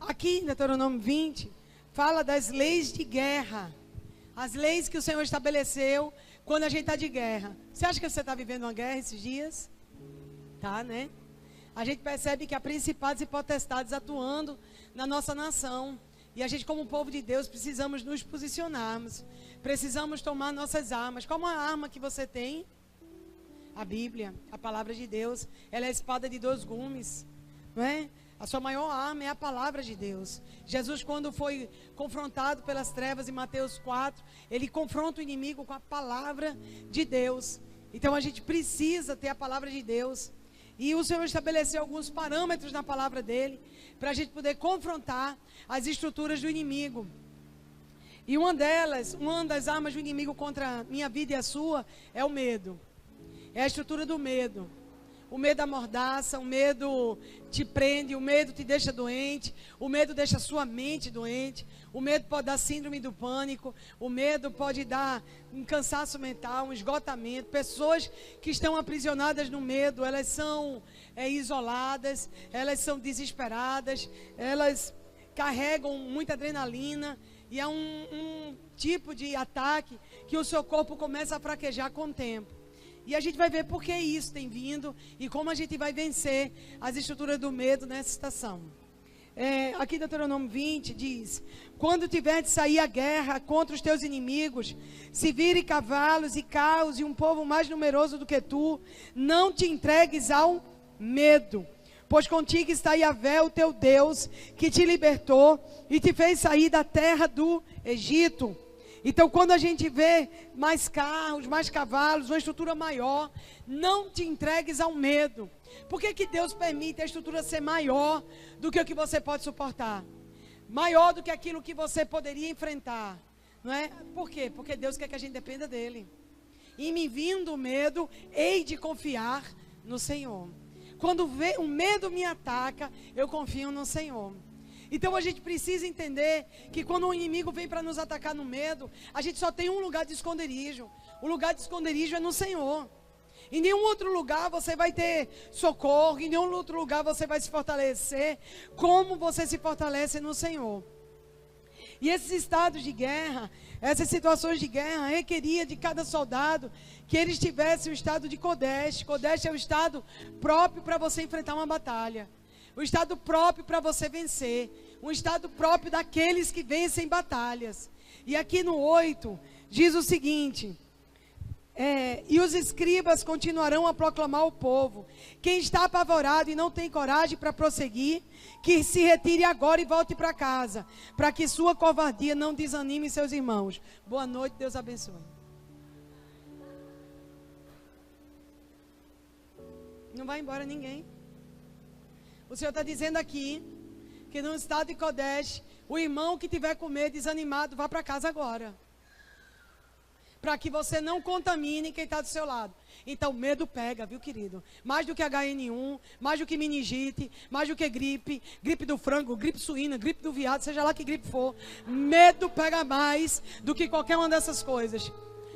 Aqui em Deuteronômio 20, fala das leis de guerra. As leis que o Senhor estabeleceu quando a gente está de guerra. Você acha que você está vivendo uma guerra esses dias? Tá, né? A gente percebe que há principados e potestades atuando na nossa nação. E a gente, como povo de Deus, precisamos nos posicionarmos. Precisamos tomar nossas armas. Qual a arma que você tem? A Bíblia, a palavra de Deus. Ela é a espada de dois gumes, não é? A sua maior arma é a palavra de Deus. Jesus, quando foi confrontado pelas trevas em Mateus 4, ele confronta o inimigo com a palavra de Deus. Então a gente precisa ter a palavra de Deus. E o Senhor estabeleceu alguns parâmetros na palavra dele, para a gente poder confrontar as estruturas do inimigo. E uma das armas do inimigo contra a minha vida e a sua, é o medo. É a estrutura do medo. O medo amordaça, o medo te prende, o medo te deixa doente, o medo deixa a sua mente doente, o medo pode dar síndrome do pânico, o medo pode dar um cansaço mental, um esgotamento. Pessoas que estão aprisionadas no medo, elas são isoladas, elas são desesperadas, elas carregam muita adrenalina e é um tipo de ataque que o seu corpo começa a fraquejar com o tempo. E a gente vai ver por que isso tem vindo e como a gente vai vencer as estruturas do medo nessa estação. Aqui em Deuteronômio 20 diz: quando tiver de sair a guerra contra os teus inimigos, se virem cavalos e carros e um povo mais numeroso do que tu, não te entregues ao medo. Pois contigo está Yahvé, o teu Deus, que te libertou e te fez sair da terra do Egito. Então, quando a gente vê mais carros, mais cavalos, uma estrutura maior, não te entregues ao medo. Por que Deus permite a estrutura ser maior do que o que você pode suportar? Maior do que aquilo que você poderia enfrentar, não é? Por quê? Porque Deus quer que a gente dependa dele. E me vindo o medo, hei de confiar no Senhor. Quando o medo me ataca, eu confio no Senhor. Então a gente precisa entender que quando o inimigo vem para nos atacar no medo, a gente só tem um lugar de esconderijo. O lugar de esconderijo é no Senhor. Em nenhum outro lugar você vai ter socorro, em nenhum outro lugar você vai se fortalecer como você se fortalece no Senhor. E esses estados de guerra, essas situações de guerra, requeria de cada soldado que eles tivessem o estado de Kodesh. Kodesh é o estado próprio para você enfrentar uma batalha. O estado próprio para você vencer. Um estado próprio daqueles que vencem batalhas. E aqui no 8, diz o seguinte: e os escribas continuarão a proclamar ao povo: quem está apavorado e não tem coragem para prosseguir, que se retire agora e volte para casa, para que sua covardia não desanime seus irmãos. Boa noite, Deus abençoe. Não vai embora ninguém. O Senhor está dizendo aqui que no estado de Kodesh, o irmão que tiver com medo, desanimado, vá para casa agora. Para que você não contamine quem está do seu lado. Então, medo pega, viu, querido? Mais do que HN1, mais do que meningite, mais do que gripe, gripe do frango, gripe suína, gripe do viado, seja lá que gripe for. Medo pega mais do que qualquer uma dessas coisas.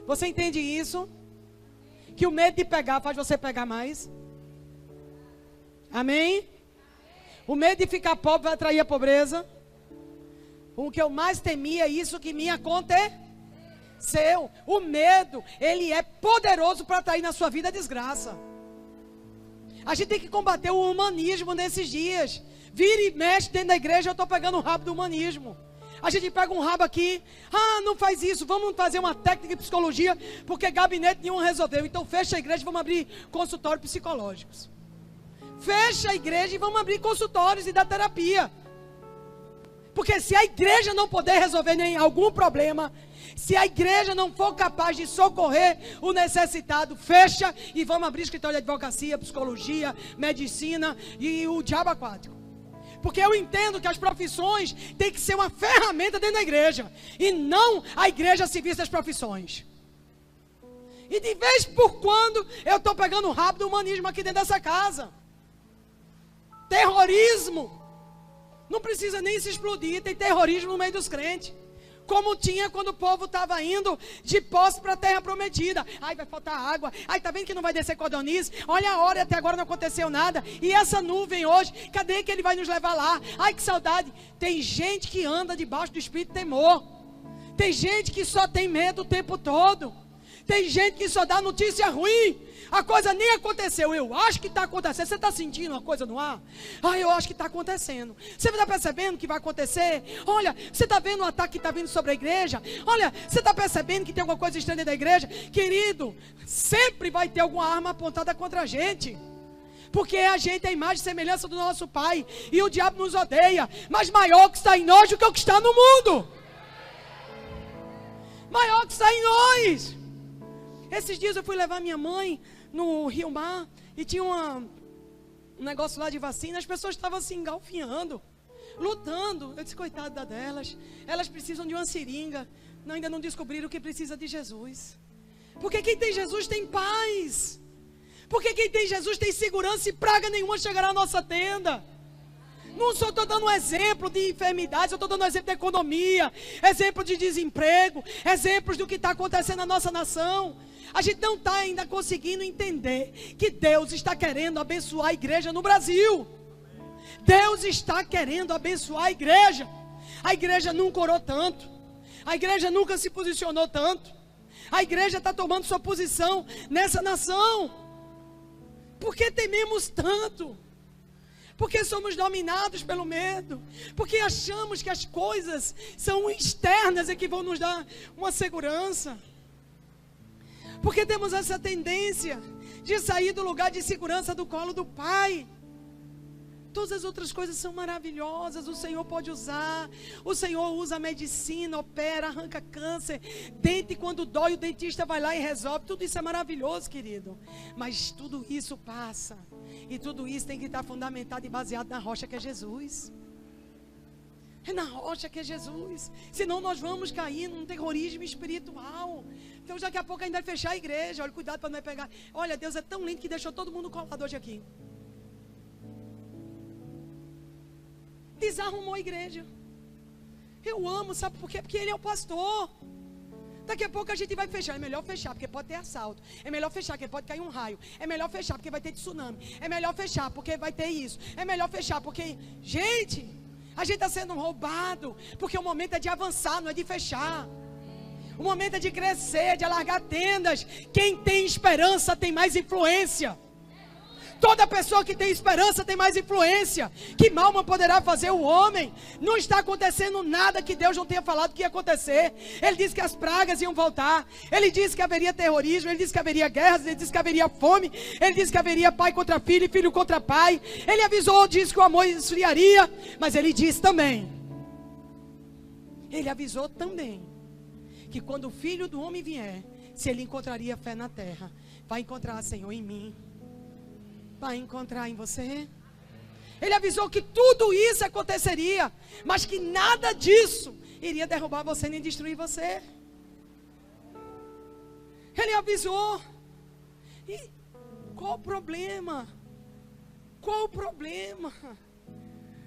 Você entende isso? Que o medo de pegar faz você pegar mais? Amém? O medo de ficar pobre vai atrair a pobreza. O que eu mais temia é isso que me aconteceu. O medo, ele é poderoso para atrair na sua vida a desgraça. A gente tem que combater o humanismo nesses dias. Vira e mexe dentro da igreja, eu estou pegando o rabo do humanismo. A gente pega um rabo aqui, não faz isso, vamos fazer uma técnica de psicologia, porque gabinete nenhum resolveu. Então fecha a igreja e vamos abrir consultórios psicológicos. Fecha a igreja e vamos abrir consultórios e dar terapia. Porque se a igreja não puder resolver nem algum problema, se a igreja não for capaz de socorrer o necessitado, fecha e vamos abrir escritório de advocacia, psicologia, medicina e o diabo aquático. Porque eu entendo que as profissões têm que ser uma ferramenta dentro da igreja e não a igreja a serviço das profissões. E de vez por quando eu estou pegando o rabo do humanismo aqui dentro dessa casa. Terrorismo. Não precisa nem se explodir, tem terrorismo no meio dos crentes. como tinha quando o povo estava indo de posse para a terra prometida. Ai, vai faltar água. Ai, tá vendo que não vai descer codorniz? Olha a hora e até agora não aconteceu nada. E essa nuvem hoje, cadê que ele vai nos levar lá? Ai, que saudade. Tem gente que anda debaixo do espírito de temor. Tem gente que só tem medo o tempo todo. Tem gente que só dá notícia ruim. A coisa nem aconteceu. Eu acho que está acontecendo. Você está sentindo uma coisa no ar? Ah, eu acho que está acontecendo. Você está percebendo que vai acontecer? Olha, você está vendo o ataque que está vindo sobre a igreja? Olha, você está percebendo que tem alguma coisa estranha da igreja? Querido, sempre vai ter alguma arma apontada contra a gente. Porque a gente é a imagem e semelhança do nosso Pai. E o diabo nos odeia. Mas maior que está em nós do que o que está no mundo. Maior que está em nós. Esses dias eu fui levar minha mãe no Rio Mar e tinha um negócio lá de vacina. As pessoas estavam se engalfinhando, lutando. Eu disse, coitada delas, elas precisam de uma seringa. Ainda não descobriram que precisa de Jesus. Porque quem tem Jesus tem paz. Porque quem tem Jesus tem segurança e praga nenhuma chegará à nossa tenda. Não só estou dando um exemplo de enfermidades, eu estou dando um exemplo de economia, exemplo de desemprego, exemplos do que está acontecendo na nossa nação. A gente não está ainda conseguindo entender que Deus está querendo abençoar a igreja no Brasil. Deus está querendo abençoar a igreja. A igreja nunca orou tanto. A igreja nunca se posicionou tanto. A igreja está tomando sua posição nessa nação. Por que tememos tanto? Porque somos dominados pelo medo. Porque achamos que as coisas são externas e que vão nos dar uma segurança. Porque temos essa tendência de sair do lugar de segurança do colo do Pai. Todas as outras coisas são maravilhosas, o Senhor pode usar. O Senhor usa a medicina, opera, arranca câncer. Dente quando dói, o dentista vai lá e resolve. Tudo isso é maravilhoso, querido. Mas tudo isso passa. E tudo isso tem que estar fundamentado e baseado na rocha que é Jesus. É na rocha que é Jesus. Senão nós vamos cair num terrorismo espiritual. Então daqui a pouco ainda vai fechar a igreja. Olha, cuidado para não pegar. Olha, Deus é tão lindo que deixou todo mundo colado hoje aqui. Desarrumou a igreja. Eu amo, sabe por quê? Porque ele é o pastor. Daqui a pouco a gente vai fechar. É melhor fechar, porque pode ter assalto. É melhor fechar, porque pode cair um raio. É melhor fechar, porque vai ter tsunami. É melhor fechar, porque vai ter isso. É melhor fechar, porque... Gente, a gente está sendo roubado. Porque o momento é de avançar, não é de fechar. O momento é de crescer, de alargar tendas. Quem tem esperança tem mais influência. Toda pessoa que tem esperança tem mais influência. Que mal não poderá fazer o homem? Não está acontecendo nada que Deus não tenha falado que ia acontecer. Ele disse que as pragas iam voltar. Ele disse que haveria terrorismo. Ele disse que haveria guerras. Ele disse que haveria fome. Ele disse que haveria pai contra filho e filho contra pai. Ele avisou, disse que o amor esfriaria. Mas ele disse também. Ele avisou também. Que quando o Filho do Homem vier, se ele encontraria fé na terra, vai encontrar, Senhor, em mim. Vai encontrar em você. Ele avisou que tudo isso aconteceria, mas que nada disso iria derrubar você nem destruir você. Ele avisou. E qual o problema? Qual o problema?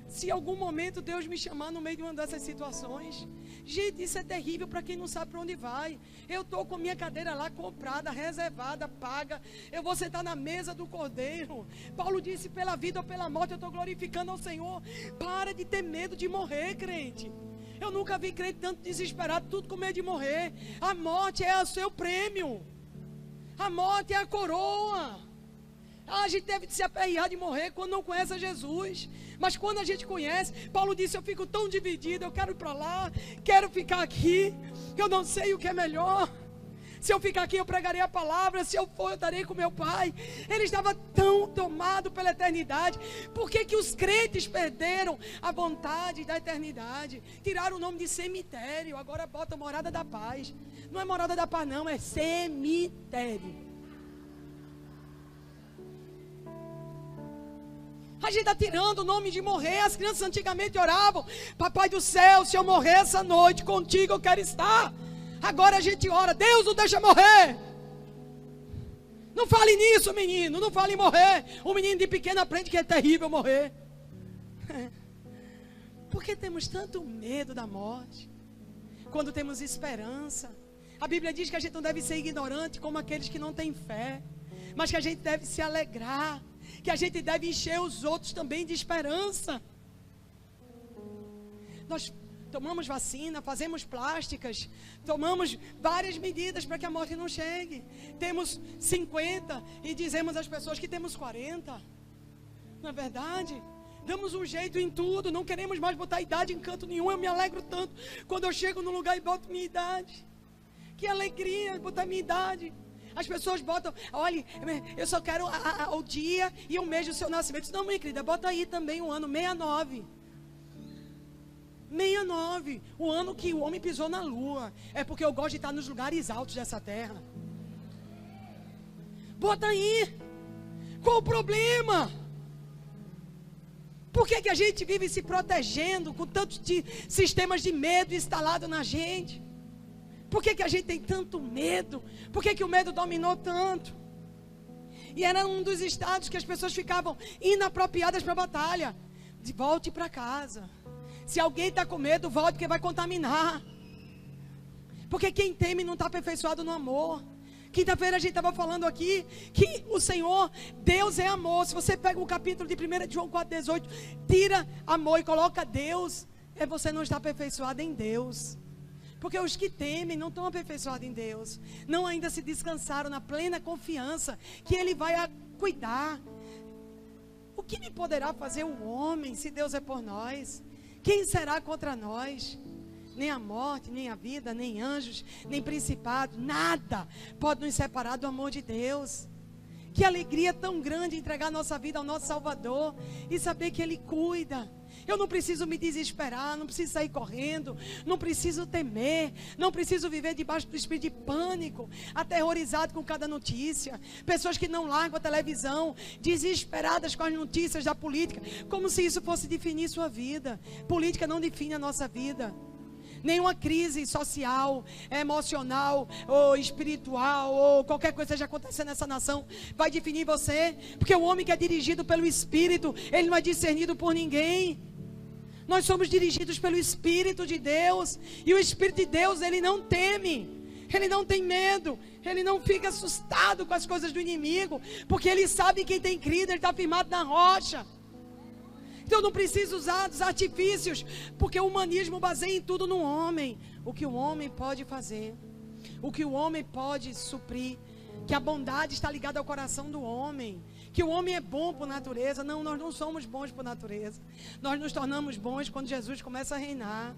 Se em algum momento Deus me chamar no meio de uma dessas situações, gente, isso é terrível para quem não sabe para onde vai. Eu estou com minha cadeira lá comprada, reservada, paga. Eu vou sentar na mesa do Cordeiro. Paulo disse, pela vida ou pela morte eu estou glorificando ao Senhor. Para de ter medo de morrer, crente. Eu nunca vi crente tanto desesperado, tudo com medo de morrer. A morte é o seu prêmio. A morte é a coroa. A gente deve se aperrear de morrer quando não conhece a Jesus. Mas quando a gente conhece, Paulo disse, eu fico tão dividido, eu quero ir para lá, quero ficar aqui, eu não sei o que é melhor. Se eu ficar aqui eu pregarei a palavra, se eu for eu estarei com meu pai. Ele estava tão tomado pela eternidade. Por que que os crentes perderam a vontade da eternidade? Tiraram o nome de cemitério, agora bota morada da paz. Não é morada da paz não, é cemitério. A gente está tirando o nome de morrer. As crianças antigamente oravam, Papai do céu, se eu morrer essa noite, contigo eu quero estar. Agora a gente ora, Deus não deixa morrer. Não fale nisso, menino, não fale em morrer. O menino de pequeno aprende que é terrível morrer. Por que temos tanto medo da morte? quando temos esperança. A Bíblia diz que a gente não deve ser ignorante como aqueles que não têm fé, mas que a gente deve se alegrar, que a gente deve encher os outros também de esperança. Nós tomamos vacina, fazemos plásticas, tomamos várias medidas para que a morte não chegue. Temos 50 e dizemos às pessoas que temos 40. Não é verdade? Damos um jeito em tudo, não queremos mais botar idade em canto nenhum. Eu me alegro tanto quando eu chego no lugar e boto minha idade. Que alegria botar minha idade. As pessoas botam, olha, eu só quero o dia e o mês do seu nascimento. Não, minha querida, bota aí também o ano 69. 69, o ano que o homem pisou na lua. É porque eu gosto de estar nos lugares altos dessa terra. Bota aí. Qual o problema? Por que a gente vive se protegendo com tantos sistemas de medo instalado na gente? Por que a gente tem tanto medo? Por que o medo dominou tanto? E era um dos estados que as pessoas ficavam inapropriadas para a batalha. Volte para casa. Se alguém está com medo, volte, porque vai contaminar. Porque quem teme não está aperfeiçoado no amor. Quinta-feira a gente estava falando aqui que o Senhor, Deus é amor. Se você pega o capítulo de 1 João 4,18, tira amor e coloca Deus, você não está aperfeiçoado em Deus. Porque os que temem não estão aperfeiçoados em Deus. Não ainda se descansaram na plena confiança que Ele vai cuidar. O que me poderá fazer o homem se Deus é por nós? Quem será contra nós? Nem a morte, nem a vida, nem anjos, nem principado, nada pode nos separar do amor de Deus. Que alegria tão grande entregar nossa vida ao nosso Salvador e saber que Ele cuida. Eu não preciso me desesperar, não preciso sair correndo, não preciso temer, não preciso viver debaixo do espírito de pânico, aterrorizado com cada notícia. Pessoas que não largam a televisão, desesperadas com as notícias da política, como se isso fosse definir sua vida. Política não define a nossa vida. Nenhuma crise social, emocional ou espiritual ou qualquer coisa que esteja acontecendo nessa nação vai definir você. Porque o homem que é dirigido pelo Espírito, ele não é discernido por ninguém. Nós somos dirigidos pelo Espírito de Deus. E o Espírito de Deus, ele não teme. Ele não tem medo. Ele não fica assustado com as coisas do inimigo. Porque ele sabe quem tem crido, ele está firmado na rocha. Então eu não preciso usar dos artifícios, porque o humanismo baseia em tudo no homem. O que o homem pode fazer, o que o homem pode suprir, que a bondade está ligada ao coração do homem, que o homem é bom por natureza. Não, nós não somos bons por natureza. Nós nos tornamos bons quando Jesus começa a reinar.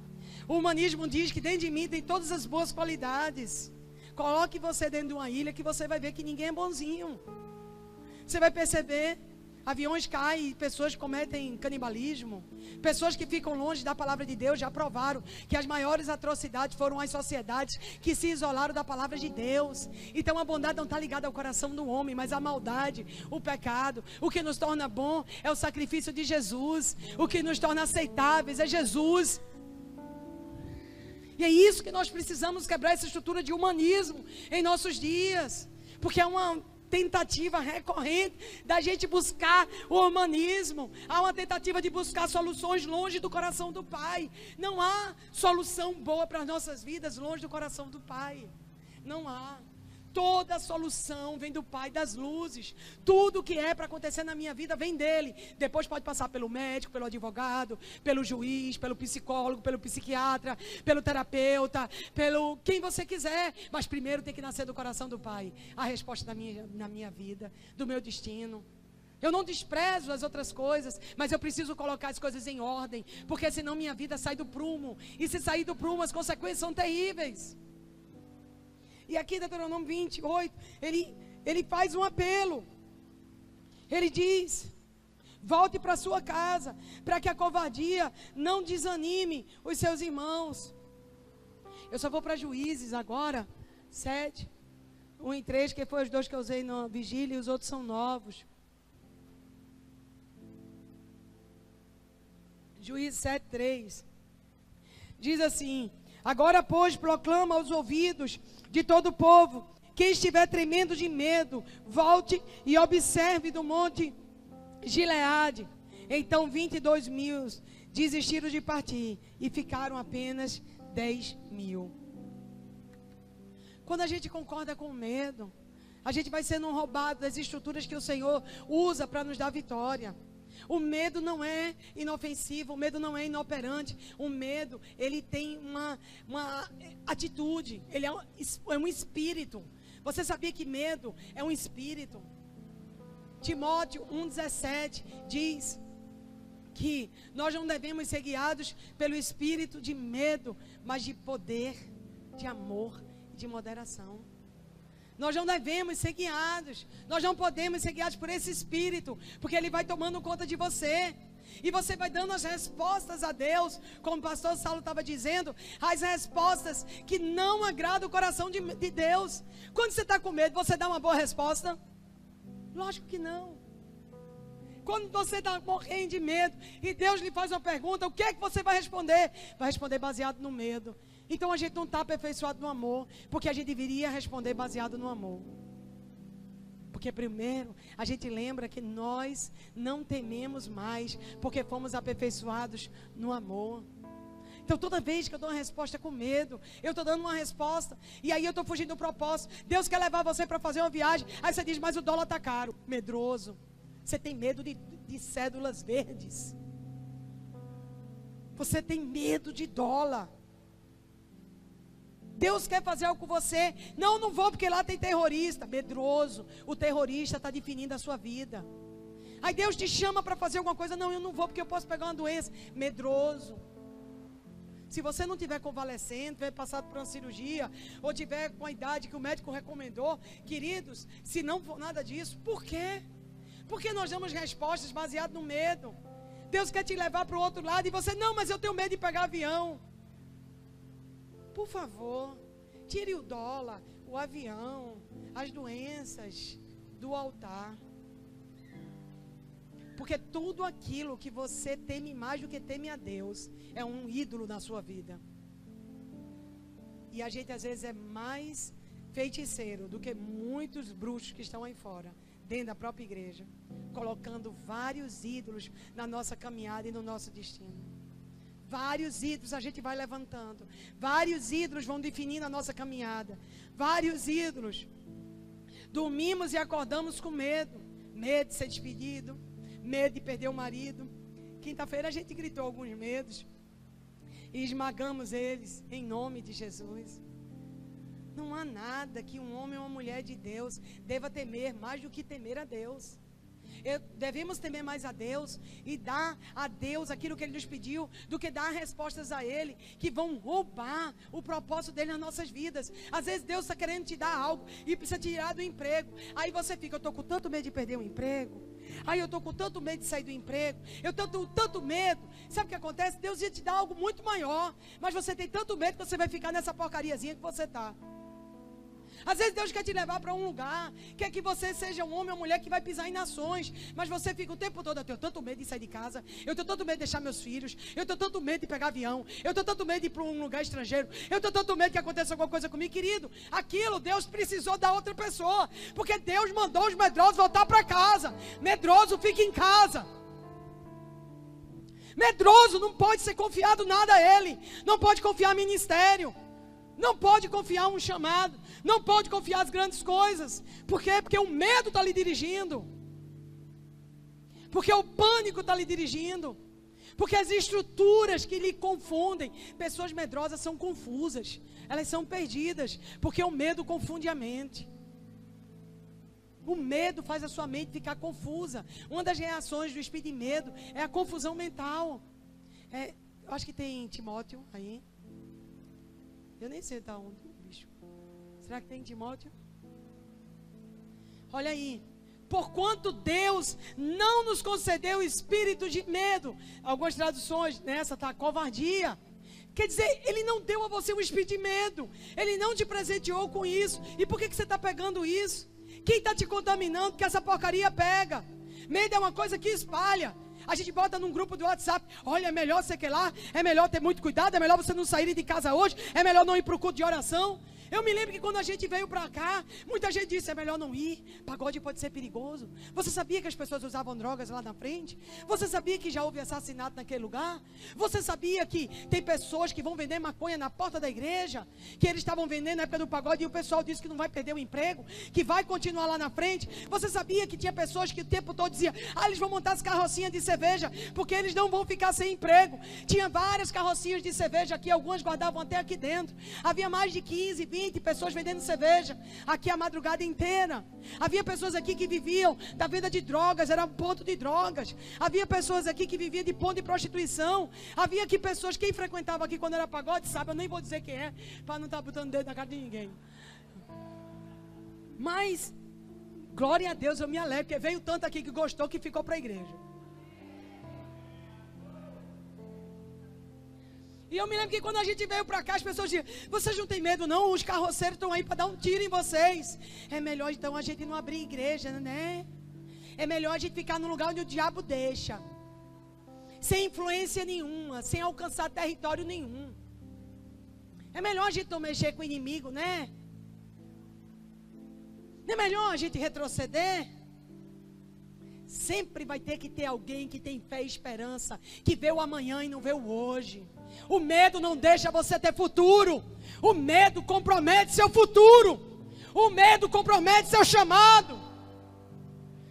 O humanismo diz que dentro de mim tem todas as boas qualidades. Coloque você dentro de uma ilha que você vai ver que ninguém é bonzinho. Você vai perceber. Aviões caem, pessoas cometem canibalismo. Pessoas que ficam longe da palavra de Deus já provaram que as maiores atrocidades foram as sociedades que se isolaram da palavra de Deus. Então a bondade não está ligada ao coração do homem, mas a maldade, o pecado. O que nos torna bom é o sacrifício de Jesus. O que nos torna aceitáveis é Jesus. E é isso que nós precisamos quebrar, essa estrutura de humanismo em nossos dias. Porque é uma tentativa recorrente da gente buscar o humanismo. Há uma tentativa de buscar soluções longe do coração do Pai. Não há solução boa para as nossas vidas longe do coração do Pai. Não há. Toda a solução vem do Pai das luzes. Tudo que é para acontecer na minha vida vem dele. Depois pode passar pelo médico, pelo advogado, pelo juiz, pelo psicólogo, pelo psiquiatra, pelo terapeuta, pelo quem você quiser. Mas primeiro tem que nascer do coração do Pai a resposta na minha vida, do meu destino. Eu não desprezo as outras coisas, mas eu preciso colocar as coisas em ordem, porque senão minha vida sai do prumo. E se sair do prumo, as consequências são terríveis. E aqui, Deuteronômio 28, ele faz um apelo. Ele diz: volte para sua casa, para que a covardia não desanime os seus irmãos. Eu só vou para Juízes agora, 7, 1 e 3, que foi os dois que eu usei na vigília, e os outros são novos. Juízes 7, 3. Diz assim: agora, pois, proclama aos ouvidos de todo o povo, quem estiver tremendo de medo, volte e observe do monte Gileade. Então 22 mil desistiram de partir e ficaram apenas 10.000. Quando a gente concorda com o medo, a gente vai sendo roubado das estruturas que o Senhor usa para nos dar vitória. O medo não é inofensivo, o medo não é inoperante. O medo, ele tem uma atitude, ele é um espírito. Você sabia que medo é um espírito? Timóteo 1,17 diz que nós não devemos ser guiados pelo espírito de medo, mas de poder, de amor e de moderação. Nós não devemos ser guiados, nós não podemos ser guiados por esse espírito, porque ele vai tomando conta de você. E você vai dando as respostas a Deus, como o pastor Saulo estava dizendo, as respostas que não agradam o coração de Deus. Quando você está com medo, você dá uma boa resposta? Lógico que não. Quando você está morrendo de medo e Deus lhe faz uma pergunta, o que é que você vai responder? Vai responder baseado no medo. Então a gente não está aperfeiçoado no amor, porque a gente deveria responder baseado no amor. Porque primeiro, a gente lembra que nós não tememos mais, porque fomos aperfeiçoados no amor. Então toda vez que eu dou uma resposta com medo, eu estou dando uma resposta, e aí eu estou fugindo do propósito. Deus quer levar você para fazer uma viagem, aí você diz, mas o dólar está caro. Medroso. Você tem medo de cédulas verdes. Você tem medo de dólar. Deus quer fazer algo com você. Não vou porque lá tem terrorista. Medroso. O terrorista está definindo a sua vida. Aí Deus te chama para fazer alguma coisa. Não, eu não vou porque eu posso pegar uma doença. Medroso. Se você não tiver convalescendo, tiver passado por uma cirurgia, ou tiver com a idade que o médico recomendou, queridos, se não for nada disso, por quê? Porque nós damos respostas baseadas no medo. Deus quer te levar para o outro lado e você, não, mas eu tenho medo de pegar avião. Por favor, tire o dólar, o avião, as doenças do altar. Porque tudo aquilo que você teme mais do que teme a Deus é um ídolo na sua vida. E a gente às vezes é mais feiticeiro do que muitos bruxos que estão aí fora, dentro da própria igreja, colocando vários ídolos na nossa caminhada e no nosso destino. Vários ídolos a gente vai levantando. Vários ídolos vão definindo a nossa caminhada. Vários ídolos. Dormimos e acordamos com medo. Medo de ser despedido. Medo de perder o marido. Quinta-feira a gente gritou alguns medos. E esmagamos eles em nome de Jesus. Não há nada que um homem ou uma mulher de Deus deva temer mais do que temer a Deus. Devemos temer mais a Deus e dar a Deus aquilo que Ele nos pediu, do que dar respostas a Ele que vão roubar o propósito dEle nas nossas vidas. Às vezes Deus está querendo te dar algo e precisa tirar do emprego. Aí você fica, eu estou com tanto medo de perder o emprego. Aí eu estou com tanto medo de sair do emprego. Eu estou com tanto medo. Sabe o que acontece? Deus ia te dar algo muito maior, mas você tem tanto medo que você vai ficar nessa porcariazinha que você está. Às vezes Deus quer te levar para um lugar, quer que você seja um homem ou mulher que vai pisar em nações, mas você fica o tempo todo, eu tenho tanto medo de sair de casa, eu tenho tanto medo de deixar meus filhos, eu tenho tanto medo de pegar avião, eu tenho tanto medo de ir para um lugar estrangeiro, eu tenho tanto medo que aconteça alguma coisa comigo. Querido, aquilo Deus precisou da outra pessoa, porque Deus mandou os medrosos voltar para casa. Medroso fica em casa. Medroso não pode ser confiado nada a ele, não pode confiar ministério, não pode confiar um chamado, não pode confiar as grandes coisas. Por quê? Porque o medo está lhe dirigindo. Porque o pânico está lhe dirigindo. Porque as estruturas que lhe confundem. Pessoas medrosas são confusas. Elas são perdidas. Porque o medo confunde a mente. O medo faz a sua mente ficar confusa. Uma das reações do espírito de medo é a confusão mental. Eu acho que tem Timóteo aí. Eu nem sei tá onde, bicho. Será que tem Timóteo? Olha aí. Porquanto Deus não nos concedeu espírito de medo. Algumas traduções, nessa está covardia. Quer dizer, Ele não deu a você um espírito de medo. Ele não te presenteou com isso. E por que você está pegando isso? Quem está te contaminando que essa porcaria pega? Medo é uma coisa que espalha. A gente bota num grupo do WhatsApp, olha, é melhor você que lá, é melhor ter muito cuidado, é melhor você não sair de casa hoje, é melhor não ir para o culto de oração. Eu me lembro que quando a gente veio para cá, muita gente disse, é melhor não ir, pagode pode ser perigoso. Você sabia que as pessoas usavam drogas lá na frente? Você sabia que já houve assassinato naquele lugar? Você sabia que tem pessoas que vão vender maconha na porta da igreja? Que eles estavam vendendo na época do pagode e o pessoal disse que não vai perder o emprego, que vai continuar lá na frente? Você sabia que tinha pessoas que o tempo todo diziam, eles vão montar as carrocinhas de cerveja, porque eles não vão ficar sem emprego. Tinha várias carrocinhas de cerveja aqui, algumas guardavam até aqui dentro. Havia mais de 15, 20 pessoas vendendo cerveja aqui a madrugada inteira. Havia pessoas aqui que viviam da venda de drogas, era um ponto de drogas. Havia pessoas aqui que viviam de ponto de prostituição. Havia aqui pessoas, quem frequentava aqui quando era pagode, sabe, eu nem vou dizer quem é, para não estar botando dedo na cara de ninguém. Mas, glória a Deus, eu me alegro, porque veio tanto aqui que gostou que ficou para a igreja. E eu me lembro que quando a gente veio para cá, as pessoas diziam, vocês não têm medo não? Os carroceiros estão aí para dar um tiro em vocês. É melhor então a gente não abrir igreja, né? É melhor a gente ficar no lugar onde o diabo deixa. Sem influência nenhuma, sem alcançar território nenhum. É melhor a gente não mexer com o inimigo, né? Não é melhor a gente retroceder? Sempre vai ter que ter alguém que tem fé e esperança, que vê o amanhã e não vê o hoje. O medo não deixa você ter futuro. O medo compromete seu futuro. O medo compromete seu chamado.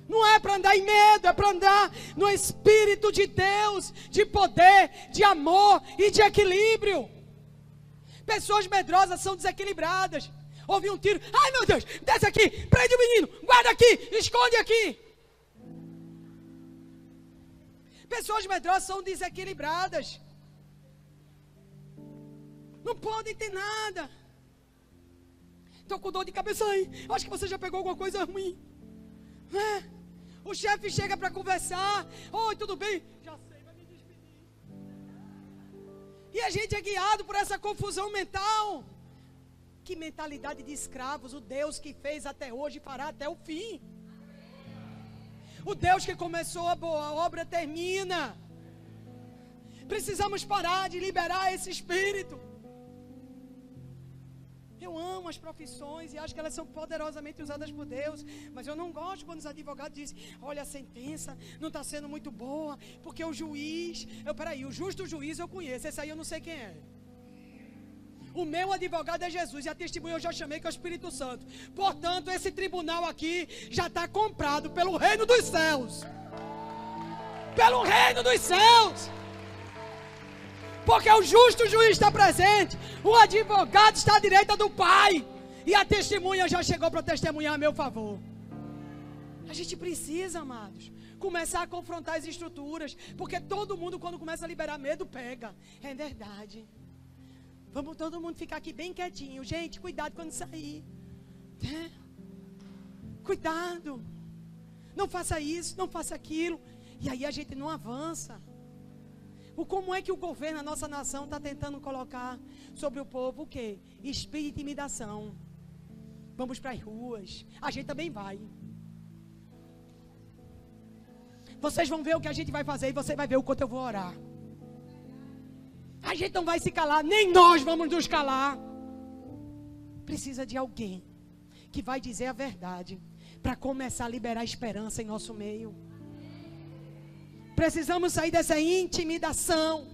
Não é para andar em medo, é para andar no Espírito de Deus, de poder, de amor e de equilíbrio. Pessoas medrosas são desequilibradas. Ouvi um tiro, ai meu Deus, desce aqui, prende o menino, guarda aqui, esconde aqui. Pessoas medrosas são desequilibradas. Não podem ter nada. Estou com dor de cabeça aí. Acho que você já pegou alguma coisa ruim. O chefe chega para conversar. Oi, tudo bem? Já sei, vai me despedir. E a gente é guiado por essa confusão mental. Que mentalidade de escravos. O Deus que fez até hoje fará até o fim. O Deus que começou a boa obra termina. Precisamos parar de liberar esse espírito. Eu amo as profissões e acho que elas são poderosamente usadas por Deus, mas eu não gosto quando os advogados dizem, olha, a sentença não está sendo muito boa, porque o juiz, peraí, o justo juiz eu conheço, esse aí eu não sei quem é. O meu advogado é Jesus, e a testemunha eu já chamei que é o Espírito Santo. Portanto, esse tribunal aqui já está comprado pelo reino dos céus. Pelo reino dos céus. Porque o justo juiz está presente, o advogado está à direita do Pai, e a testemunha já chegou para testemunhar a meu favor. A gente precisa, amados, começar a confrontar as estruturas, porque todo mundo quando começa a liberar medo pega. É verdade. Vamos todo mundo ficar aqui bem quietinho. Gente, cuidado quando sair. Cuidado. Não faça isso, não faça aquilo. E aí a gente não avança. Como é que o governo, a nossa nação, está tentando colocar sobre o povo o quê? Espírito de intimidação. Vamos para as ruas. A gente também vai. Vocês vão ver o que a gente vai fazer e você vai ver o quanto eu vou orar. A gente não vai se calar, nem nós vamos nos calar. Precisa de alguém que vai dizer a verdade para começar a liberar esperança em nosso meio. Precisamos sair dessa intimidação.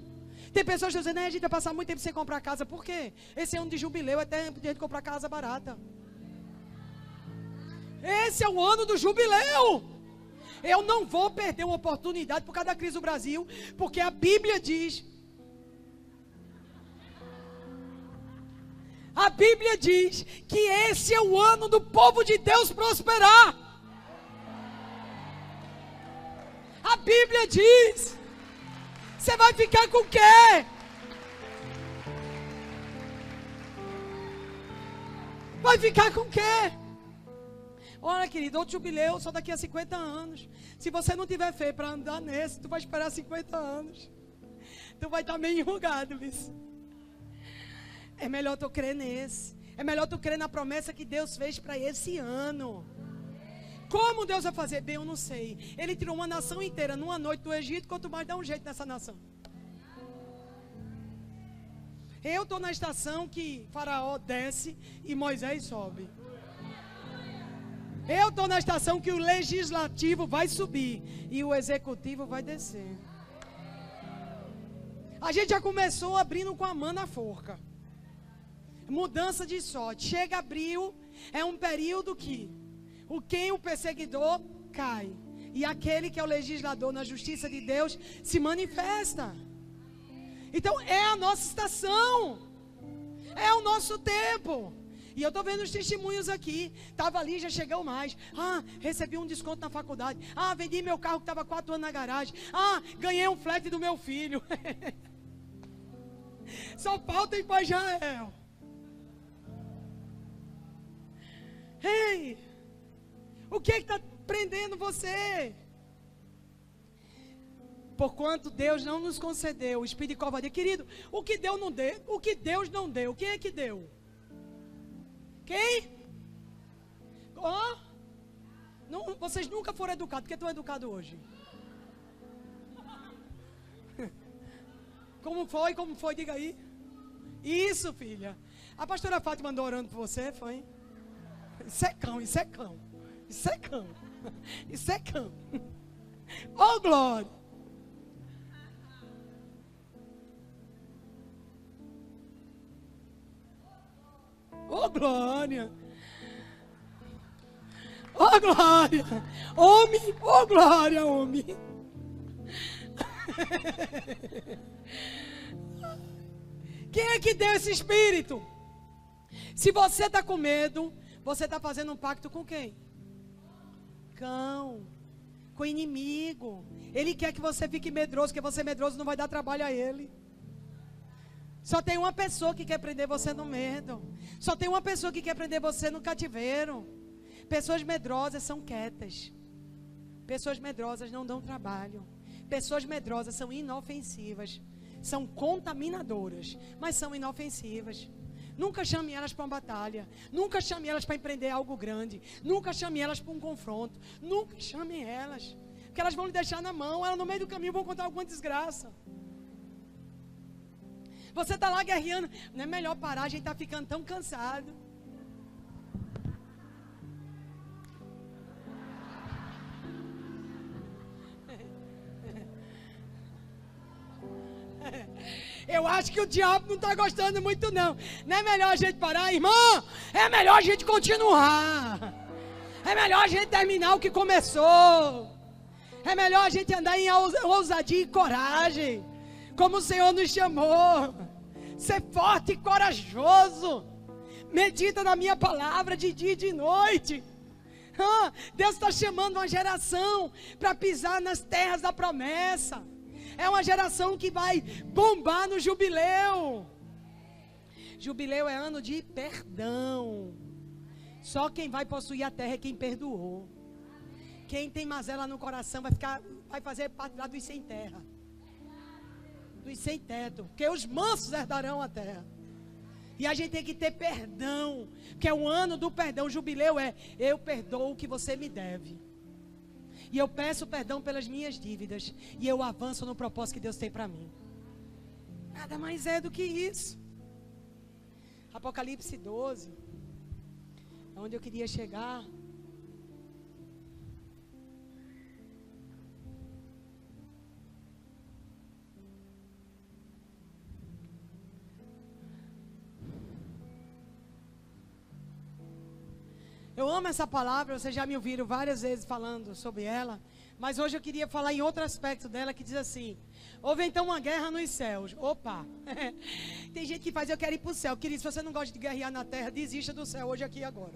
Tem pessoas que dizem, a gente vai passar muito tempo sem comprar casa. Por quê? Esse ano de jubileu é tempo de a gente comprar casa barata. Esse é o ano do jubileu. Eu não vou perder uma oportunidade por causa da crise do Brasil, porque a Bíblia diz... A Bíblia diz que esse é o ano do povo de Deus prosperar. A Bíblia diz. Você vai ficar com o quê? Vai ficar com o quê? Olha, querido, outro jubileu só daqui a 50 anos. Se você não tiver fé para andar nesse, tu vai esperar 50 anos. Tu vai estar meio enrugado, bicho. É melhor tu crer nesse. É melhor tu crer na promessa que Deus fez para esse ano. Como Deus vai fazer? Bem, eu não sei. Ele tirou uma nação inteira numa noite do Egito, quanto mais dá um jeito nessa nação. Eu estou na estação que Faraó desce e Moisés sobe. Eu estou na estação que o legislativo vai subir e o executivo vai descer. A gente já começou abrindo com a mão na forca. Mudança de sorte. Chega abril, é um período que o perseguidor cai. E aquele que é o legislador na justiça de Deus se manifesta. Então é a nossa estação. É o nosso tempo. E eu estou vendo os testemunhos aqui. Estava ali, já chegou mais. Recebi um desconto na faculdade. Vendi meu carro que estava 4 anos na garagem. Ganhei um flat do meu filho. Só falta ir para Israel. Ei, o que está prendendo você? Porquanto Deus não nos concedeu o espírito de covardia. Querido, o que Deus não deu? O que Deus não deu? Quem é que deu? Quem? Não, vocês nunca foram educados. Por que estão educados hoje? Como foi? Como foi? Diga aí. Isso, filha. A pastora Fátima mandou orando por você, foi? Isso é cão, isso é cão. Isso é cão. Isso é cão. Oh, glória. Oh, glória. Oh, glória. Homem, oh, glória, homem. Quem é que deu esse espírito? Se você está com medo, você está fazendo um pacto com quem? Cão. Com o inimigo. Ele quer que você fique medroso, porque você medroso não vai dar trabalho a ele. Só tem uma pessoa que quer prender você no medo. Só tem uma pessoa que quer prender você no cativeiro. Pessoas medrosas são quietas. Pessoas medrosas não dão trabalho. Pessoas medrosas são inofensivas. São contaminadoras, mas são inofensivas. Nunca chame elas para uma batalha. Nunca chame elas para empreender algo grande. Nunca chame elas para um confronto. Nunca chame elas. Porque elas vão lhe deixar na mão. Elas no meio do caminho vão contar alguma desgraça. Você está lá guerreando. Não é melhor parar, a gente está ficando tão cansado. Eu acho que o diabo não está gostando muito não. Não é melhor a gente parar, irmão? É melhor a gente continuar. É melhor a gente terminar o que começou. É melhor a gente andar em ousadia e coragem, como o Senhor nos chamou. Ser forte e corajoso. Medita na minha palavra de dia e de noite. Deus está chamando uma geração para pisar nas terras da promessa. É uma geração que vai bombar no jubileu. Jubileu é ano de perdão. Só quem vai possuir a terra é quem perdoou. Quem tem mazela no coração vai fazer parte lá dos sem terra. Dos sem teto. Porque os mansos herdarão a terra. E a gente tem que ter perdão. Porque é o ano do perdão. O jubileu é: eu perdoo o que você me deve. E eu peço perdão pelas minhas dívidas. E eu avanço no propósito que Deus tem para mim. Nada mais é do que isso. Apocalipse 12. É onde eu queria chegar. Eu amo essa palavra, vocês já me ouviram várias vezes falando sobre ela, mas hoje eu queria falar em outro aspecto dela que diz assim: houve então uma guerra nos céus. Opa! Tem gente que faz: eu quero ir para o céu. Querido, se você não gosta de guerrear na terra, desista do céu hoje, aqui e agora.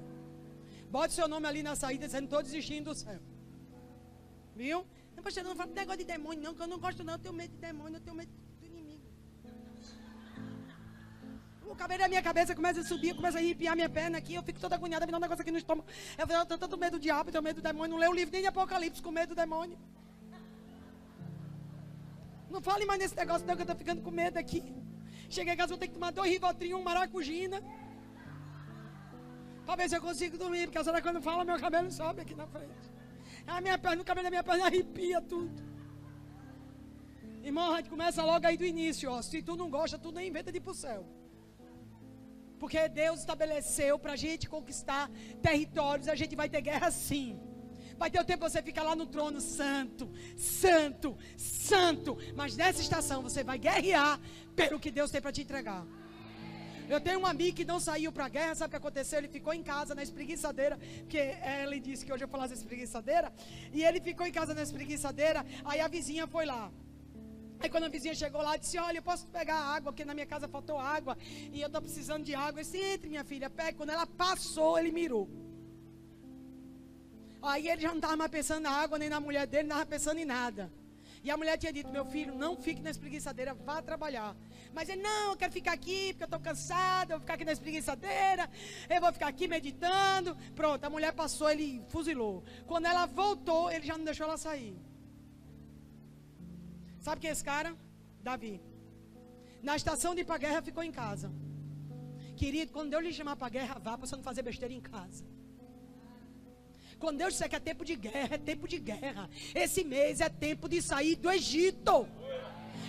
Bote seu nome ali na saída dizendo: estou desistindo do céu. Viu? Não, pastor, não fala de negócio de demônio não, que eu não gosto não, eu tenho medo de demônio, eu tenho medo do inimigo. O cabelo da minha cabeça começa a subir, começa a arrepiar minha perna aqui, eu fico toda agoniada, me dá um negócio aqui no estômago. Eu tenho tanto medo do diabo, tenho medo do demônio, não leio o livro nem de Apocalipse com medo do demônio. Não fale mais nesse negócio não, que eu estou ficando com medo aqui. Cheguei em casa, vou ter que tomar 2 Rivotril, um maracujina, para ver se eu consigo dormir, porque a senhora quando fala, meu cabelo sobe aqui na frente. A minha perna, o cabelo da minha perna arrepia tudo. Irmão, a gente começa logo aí do início, ó. Se tu não gosta, tu nem inventa de ir pro céu. Porque Deus estabeleceu pra gente conquistar territórios, a gente vai ter guerra sim. Vai ter o tempo você ficar lá no trono, santo, santo, santo. Mas nessa estação você vai guerrear pelo que Deus tem para te entregar. Eu tenho um amigo que não saiu para a guerra, sabe o que aconteceu? Ele ficou em casa na espreguiçadeira, porque ela disse que hoje eu falasse espreguiçadeira. E ele ficou em casa na espreguiçadeira, aí a vizinha foi lá. Aí quando a vizinha chegou lá, disse, olha, eu posso pegar água, porque na minha casa faltou água, e eu estou precisando de água. Eu disse, entre minha filha, pega. Quando ela passou, ele mirou. Aí ele já não estava mais pensando na água, nem na mulher dele, não estava pensando em nada. E a mulher tinha dito, meu filho, não fique na espreguiçadeira, vá trabalhar. Mas ele, não, eu quero ficar aqui, porque eu estou cansado, eu vou ficar aqui na espreguiçadeira, eu vou ficar aqui meditando. Pronto, a mulher passou, ele fuzilou. Quando ela voltou, ele já não deixou ela sair. Sabe quem é esse cara? Davi. Na estação de ir para a guerra, ficou em casa. Querido, quando Deus lhe chamar para a guerra, vá, para você não fazer besteira em casa. Quando Deus disser que é tempo de guerra, é tempo de guerra. Esse mês é tempo de sair do Egito.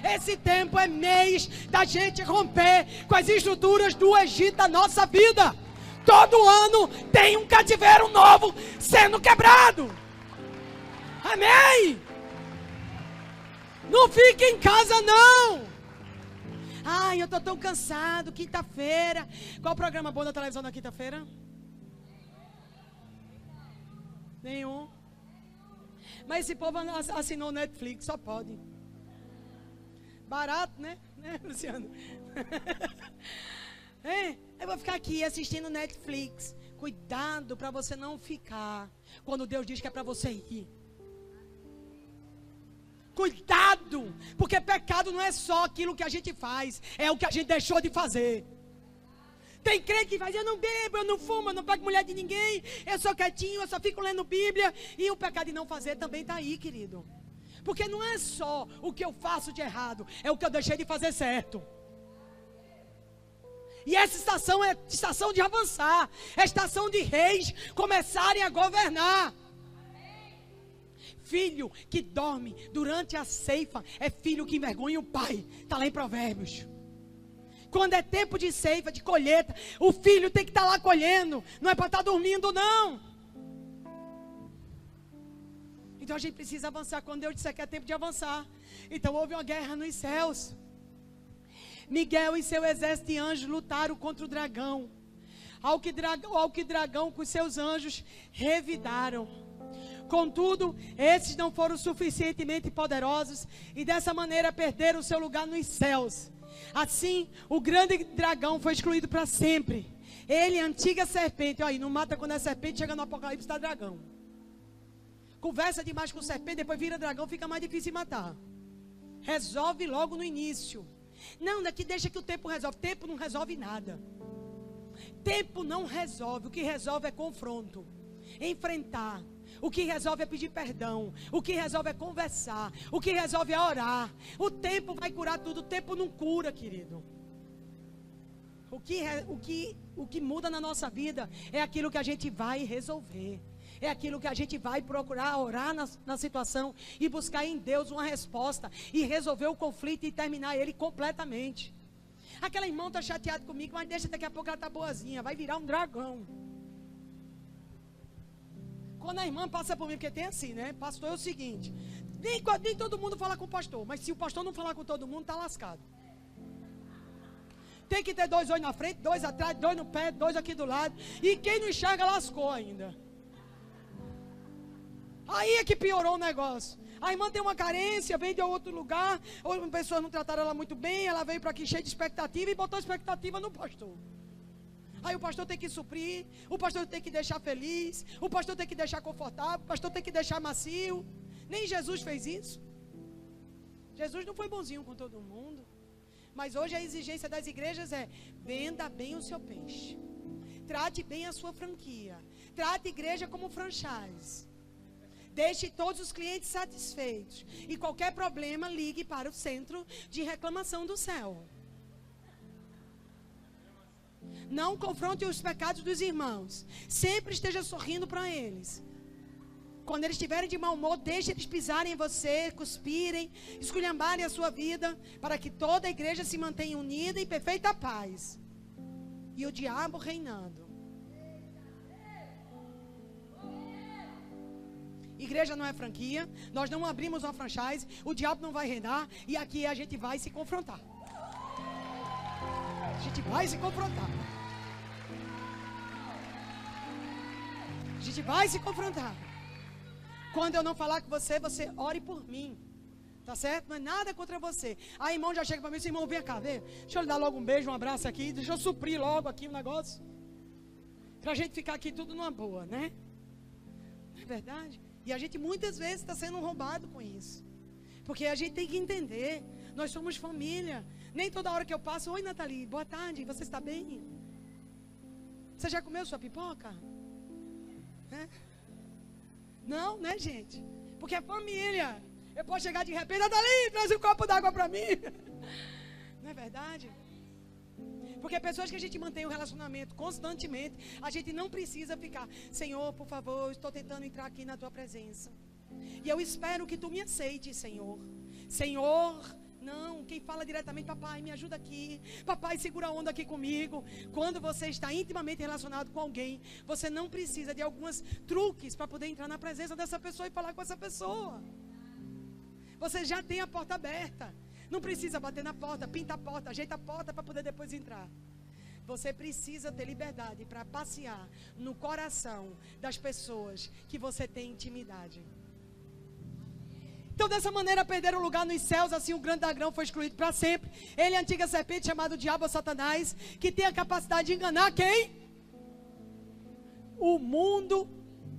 Esse tempo é mês da gente romper com as estruturas do Egito da nossa vida. Todo ano tem um cativeiro novo sendo quebrado. Amém? Não fique em casa não. Ai, eu estou tão cansado, quinta-feira. Qual o programa bom da televisão na quinta-feira? Nenhum. Mas esse povo assinou Netflix, só pode. Barato, né? Luciano? Eu vou ficar aqui assistindo Netflix. Cuidado para você não ficar quando Deus diz que é para você ir. Cuidado, porque pecado não é só aquilo que a gente faz, é o que a gente deixou de fazer. Tem crente que faz, eu não bebo, eu não fumo, eu não pego mulher de ninguém, eu sou quietinho, eu só fico lendo Bíblia. E o pecado de não fazer também está aí, querido. Porque não é só o que eu faço de errado, é o que eu deixei de fazer certo. E essa estação é estação de avançar, é estação de reis começarem a governar. Filho que dorme durante a ceifa é filho que envergonha o pai, está lá em Provérbios. Quando é tempo de ceifa, de colheita, o filho tem que estar lá colhendo. Não é para estar dormindo, não. Então a gente precisa avançar. Quando Deus disser que é tempo de avançar. Então houve uma guerra nos céus. Miguel e seu exército de anjos lutaram contra o dragão. Ao que dragão com seus anjos revidaram. Contudo, esses não foram suficientemente poderosos. E dessa maneira perderam o seu lugar nos céus. Assim, o grande dragão foi excluído para sempre. Ele, a antiga serpente. Aí, não mata quando é serpente, chega no Apocalipse, está dragão. Conversa demais com serpente, depois vira dragão, fica mais difícil de matar. Resolve logo no início. Não, daqui deixa que o tempo resolve. Tempo não resolve nada. Tempo não resolve. O que resolve é confronto. Enfrentar. O que resolve é pedir perdão. O que resolve é conversar. O que resolve é orar. O tempo vai curar tudo. O tempo não cura, querido. O que muda na nossa vida é aquilo que a gente vai resolver. É aquilo que a gente vai procurar orar na situação e buscar em Deus uma resposta e resolver o conflito e terminar ele completamente. Aquela irmã está chateada comigo, mas deixa, daqui a pouco ela está boazinha. Vai virar um dragão. Quando a irmã passa por mim, porque tem assim, né? Pastor é o seguinte, nem todo mundo fala com o pastor, mas se o pastor não falar com todo mundo, está lascado. Tem que ter 2 olhos na frente, 2 atrás, 2 no pé, 2 aqui do lado. E quem não enxerga, lascou ainda. Aí é que piorou o negócio. A irmã tem uma carência, veio de outro lugar, ou pessoas não trataram ela muito bem, ela veio para aqui cheia de expectativa e botou expectativa no pastor. Aí o pastor tem que suprir, o pastor tem que deixar feliz, o pastor tem que deixar confortável, o pastor tem que deixar macio. Nem Jesus fez isso. Jesus não foi bonzinho com todo mundo. Mas hoje a exigência das igrejas é: venda bem o seu peixe, trate bem a sua franquia, trate a igreja como franchise, deixe todos os clientes satisfeitos, e qualquer problema ligue para o centro de reclamação do céu. Não confronte os pecados dos irmãos. Sempre esteja sorrindo para eles. Quando eles estiverem de mau humor, deixe eles pisarem em você, cuspirem, esculhambarem a sua vida, para que toda a igreja se mantenha unida em perfeita paz. E o diabo reinando. Igreja não é franquia, nós não abrimos uma franchise, o diabo não vai reinar, e aqui a gente vai se confrontar. A gente vai se confrontar. A gente vai se confrontar. Quando eu não falar com você, você ore por mim. Tá certo? Não é nada contra você. Aí irmão já chega para mim e diz, irmão, vem cá, vem. Deixa eu lhe dar logo um beijo, um abraço aqui. Deixa eu suprir logo aqui o negócio. Pra gente ficar aqui tudo numa boa, né? Não é verdade? E a gente muitas vezes está sendo roubado com isso. Porque a gente tem que entender. Nós somos família. Nem toda hora que eu passo, oi Nathalie, boa tarde, você está bem? Você já comeu sua pipoca? É? Não, né, gente? Porque é família. Eu posso chegar de repente, Nathalie, traz um copo d'água para mim. Não é verdade? Porque pessoas que a gente mantém um relacionamento constantemente, a gente não precisa ficar, Senhor, por favor, estou tentando entrar aqui na tua presença. E eu espero que tu me aceites, Senhor. Senhor, não, quem fala diretamente, papai, me ajuda aqui. Papai, segura a onda aqui comigo. Quando você está intimamente relacionado com alguém, você não precisa de alguns truques para poder entrar na presença dessa pessoa e falar com essa pessoa. Você já tem a porta aberta. Não precisa bater na porta, pinta a porta, ajeita a porta para poder depois entrar. Você precisa ter liberdade para passear no coração das pessoas que você tem intimidade. Então, dessa maneira, perderam o lugar nos céus, assim o grande dragão foi excluído para sempre. Ele é a antiga serpente chamada diabo ou Satanás, que tem a capacidade de enganar quem? O mundo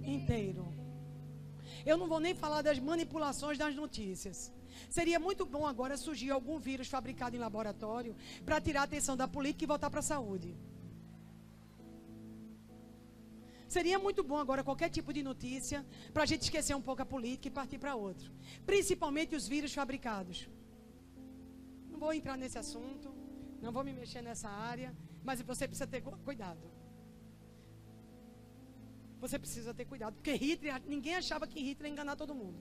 inteiro. Eu não vou nem falar das manipulações das notícias. Seria muito bom agora surgir algum vírus fabricado em laboratório para tirar a atenção da política e voltar para a saúde. Seria muito bom agora qualquer tipo de notícia para a gente esquecer um pouco a política e partir para outro. Principalmente os vírus fabricados. Não vou entrar nesse assunto, não vou me mexer nessa área, mas você precisa ter cuidado. Você precisa ter cuidado, porque Hitler, ninguém achava que Hitler ia enganar todo mundo.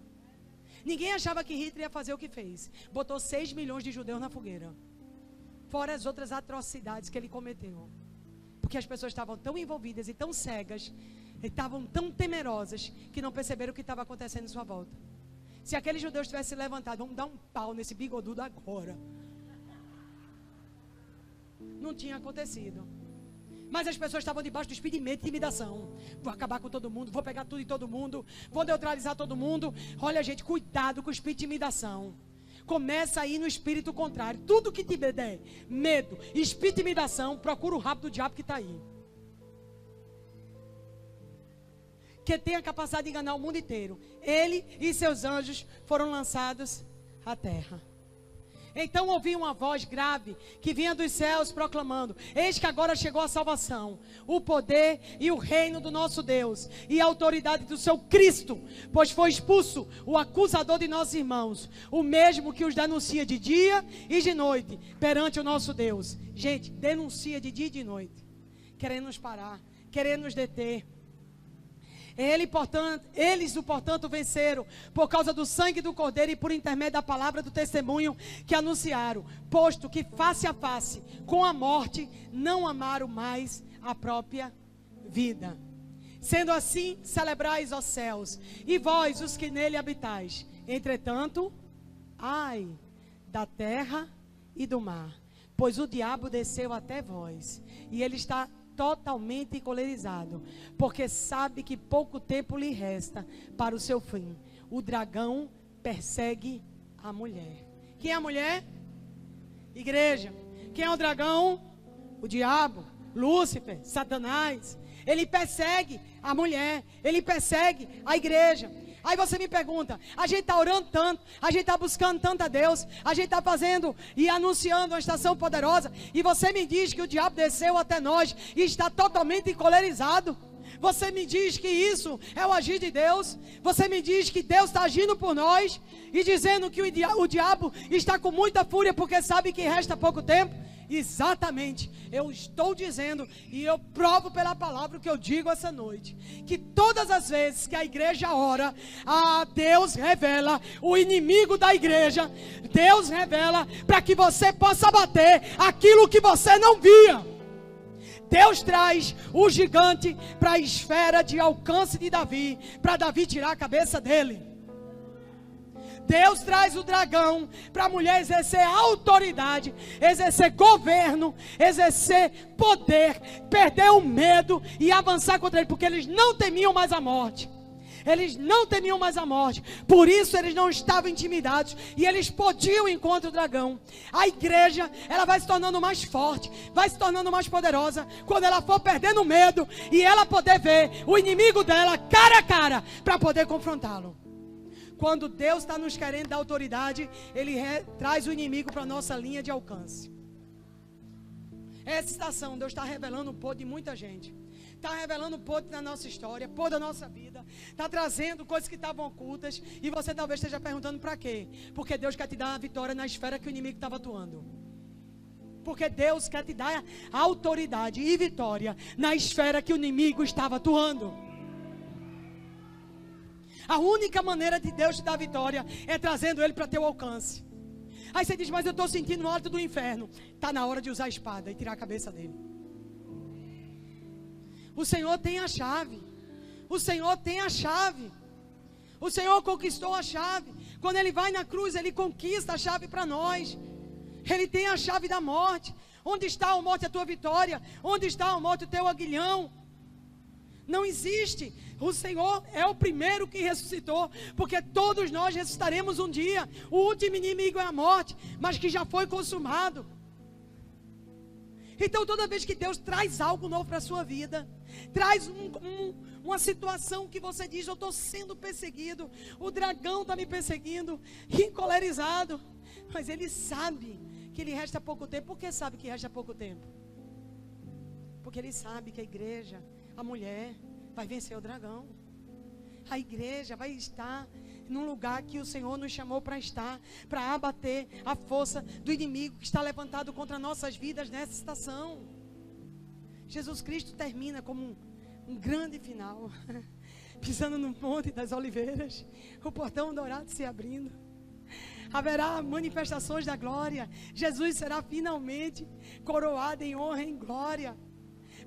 Ninguém achava que Hitler ia fazer o que fez. Botou 6 milhões de judeus na fogueira. Fora as outras atrocidades que ele cometeu. Porque as pessoas estavam tão envolvidas e tão cegas, e estavam tão temerosas, que não perceberam o que estava acontecendo em sua volta. Se aqueles judeus tivessem levantado, vamos dar um pau nesse bigodudo agora. Não tinha acontecido. Mas as pessoas estavam debaixo do espírito de medo e intimidação. Vou acabar com todo mundo, vou pegar tudo e todo mundo, vou neutralizar todo mundo. Olha, gente, cuidado com o espírito de intimidação. Começa aí no espírito contrário. Tudo que te der medo, espírito de intimidação, procura o rabo do diabo que está aí. Que tem a capacidade de enganar o mundo inteiro. Ele e seus anjos foram lançados à terra. Então ouvi uma voz grave que vinha dos céus proclamando: eis que agora chegou a salvação, o poder e o reino do nosso Deus e a autoridade do seu Cristo, pois foi expulso o acusador de nossos irmãos, o mesmo que os denuncia de dia e de noite perante o nosso Deus. Gente, denuncia de dia e de noite, querendo nos parar, querendo nos deter. Eles, portanto, venceram por causa do sangue do Cordeiro e por intermédio da palavra do testemunho que anunciaram, posto que face a face com a morte não amaram mais a própria vida. Sendo assim, celebrais, ó céus, e vós, os que nele habitais. Entretanto, ai da terra e do mar, pois o diabo desceu até vós, e ele está totalmente encolerizado, porque sabe que pouco tempo lhe resta para o seu fim. O dragão persegue a mulher. Quem é a mulher? Igreja. Quem é o dragão? O diabo, Lúcifer, Satanás. Ele persegue a mulher, ele persegue a igreja. Aí você me pergunta, a gente está orando tanto, a gente está buscando tanto a Deus, a gente está fazendo e anunciando uma estação poderosa, e você me diz que o diabo desceu até nós e está totalmente encolerizado. Você me diz que isso é o agir de Deus. Você me diz que Deus está agindo por nós e dizendo que o diabo está com muita fúria porque sabe que resta pouco tempo. Exatamente, eu estou dizendo e eu provo pela palavra o que eu digo essa noite, que todas as vezes que a igreja ora, Deus revela o inimigo da igreja. Deus revela para que você possa bater aquilo que você não via. Deus traz o gigante para a esfera de alcance de Davi, para Davi tirar a cabeça dele. Deus traz o dragão para a mulher exercer autoridade, exercer governo, exercer poder, perder o medo e avançar contra ele, porque eles não temiam mais a morte. Eles não temiam mais a morte, por isso eles não estavam intimidados e eles podiam ir contra o dragão. A igreja, ela vai se tornando mais forte, vai se tornando mais poderosa, quando ela for perdendo medo e ela poder ver o inimigo dela cara a cara, para poder confrontá-lo. Quando Deus está nos querendo dar autoridade, Ele traz o inimigo para a nossa linha de alcance. Essa estação, Deus está revelando o poder de muita gente. Está revelando o poder da nossa história, poder da nossa vida. Está trazendo coisas que estavam ocultas. E você talvez esteja perguntando para quê? Porque Deus quer te dar uma vitória na esfera que o inimigo estava atuando. Porque Deus quer te dar autoridade e vitória na esfera que o inimigo estava atuando. A única maneira de Deus te dar vitória é trazendo Ele para teu alcance. Aí você diz, mas eu estou sentindo o hálito do inferno. Está na hora de usar a espada e tirar a cabeça dele. O Senhor tem a chave. O Senhor tem a chave. O Senhor conquistou a chave. Quando Ele vai na cruz, Ele conquista a chave para nós. Ele tem a chave da morte. Onde está a morte a tua vitória? Onde está a morte o teu aguilhão? Não existe. O Senhor é o primeiro que ressuscitou, porque todos nós ressuscitaremos um dia. O último inimigo é a morte, mas que já foi consumado. Então toda vez que Deus traz algo novo para a sua vida, traz uma situação que você diz, eu estou sendo perseguido, o dragão está me perseguindo, encolerizado, mas Ele sabe que lhe resta pouco tempo. Por que sabe que resta pouco tempo? Porque Ele sabe que a igreja, a mulher, vai vencer o dragão. A igreja vai estar num lugar que o Senhor nos chamou para estar, para abater a força do inimigo que está levantado contra nossas vidas nessa estação. Jesus Cristo termina como um grande final, pisando no Monte das Oliveiras, o portão dourado se abrindo. Haverá manifestações da glória. Jesus será finalmente coroado em honra e em glória.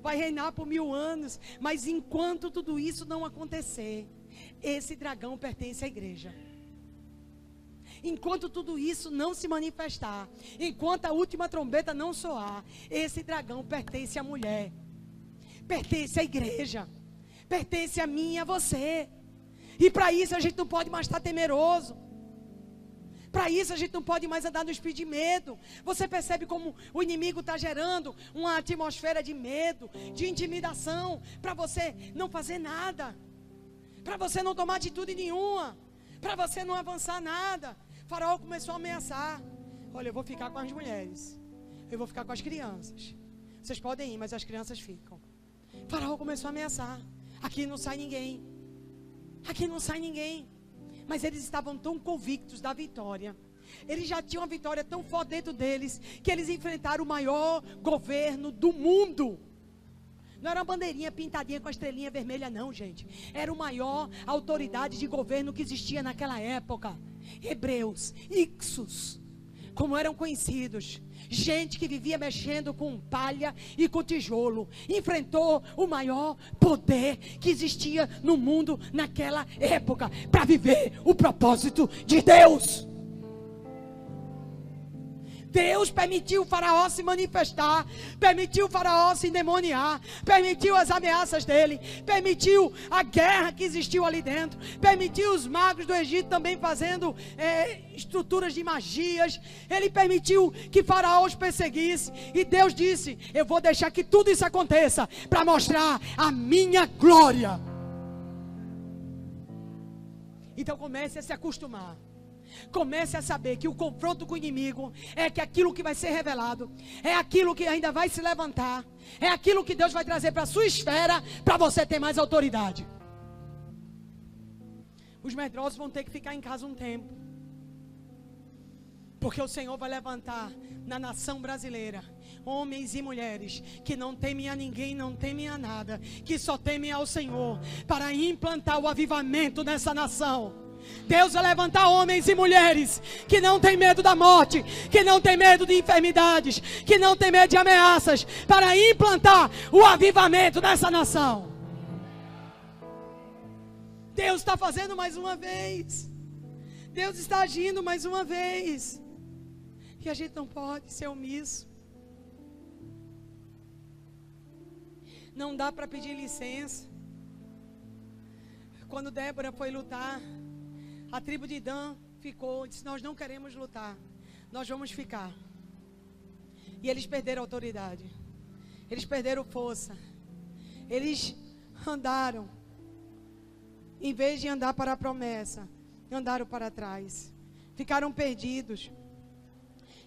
Vai reinar por 1000 anos. Mas enquanto tudo isso não acontecer, esse dragão pertence à igreja. Enquanto tudo isso não se manifestar, enquanto a última trombeta não soar, esse dragão pertence à mulher, pertence à igreja, pertence a mim e a você. E para isso a gente não pode mais estar temeroso. Para isso a gente não pode mais andar no espírito de medo. Você percebe como o inimigo está gerando uma atmosfera de medo, de intimidação, para você não fazer nada, para você não tomar atitude nenhuma, para você não avançar nada. Faraó começou a ameaçar. Olha, eu vou ficar com as mulheres, eu vou ficar com as crianças. Vocês podem ir, mas as crianças ficam. Faraó começou a ameaçar. Aqui não sai ninguém. Aqui não sai ninguém. Mas eles estavam tão convictos da vitória. Eles já tinham uma vitória tão forte dentro deles, que eles enfrentaram o maior governo do mundo. Não era uma bandeirinha pintadinha com a estrelinha vermelha não, gente. Era o maior autoridade de governo que existia naquela época. Hebreus, Ixos, como eram conhecidos. Gente que vivia mexendo com palha e com tijolo. Enfrentou o maior poder que existia no mundo naquela época, para viver o propósito de Deus. Deus permitiu o faraó se manifestar, permitiu o faraó se endemoniar, permitiu as ameaças dele, permitiu a guerra que existiu ali dentro, permitiu os magos do Egito também fazendo estruturas de magias. Ele permitiu que faraó os perseguisse, e Deus disse, eu vou deixar que tudo isso aconteça, para mostrar a minha glória. Então comece a se acostumar. Comece a saber que o confronto com o inimigo é que aquilo que vai ser revelado, é aquilo que ainda vai se levantar, é aquilo que Deus vai trazer para a sua esfera, para você ter mais autoridade. Os medrosos vão ter que ficar em casa um tempo, Porque o Senhor vai levantar na nação brasileira homens e mulheres que não temem a ninguém, não temem a nada, que só temem ao Senhor, para implantar o avivamento nessa nação. Deus vai levantar homens e mulheres que não têm medo da morte, que não têm medo de enfermidades, que não têm medo de ameaças, para implantar o avivamento nessa nação. Deus está fazendo mais uma vez. Deus está agindo mais uma vez. E a gente não pode ser omisso. Não dá para pedir licença. Quando Débora foi lutar, a tribo de Dan ficou, disse: nós não queremos lutar, nós vamos ficar. E eles perderam autoridade, eles perderam força, eles andaram, em vez de andar para a promessa, andaram para trás, ficaram perdidos.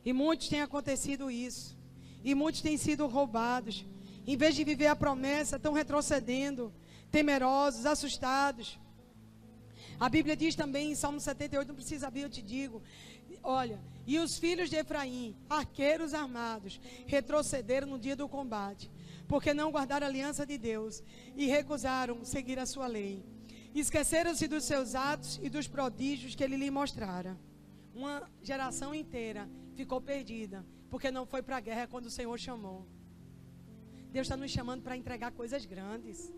E muitos têm acontecido isso, e muitos têm sido roubados. Em vez de viver a promessa, estão retrocedendo, temerosos, assustados. A Bíblia diz também em Salmo 78, não precisa abrir, eu te digo. Olha, e os filhos de Efraim, arqueiros armados, retrocederam no dia do combate, porque não guardaram a aliança de Deus e recusaram seguir a sua lei. Esqueceram-se dos seus atos e dos prodígios que ele lhe mostrara. Uma geração inteira ficou perdida, porque não foi para a guerra quando o Senhor chamou. Deus está nos chamando para entregar coisas grandes.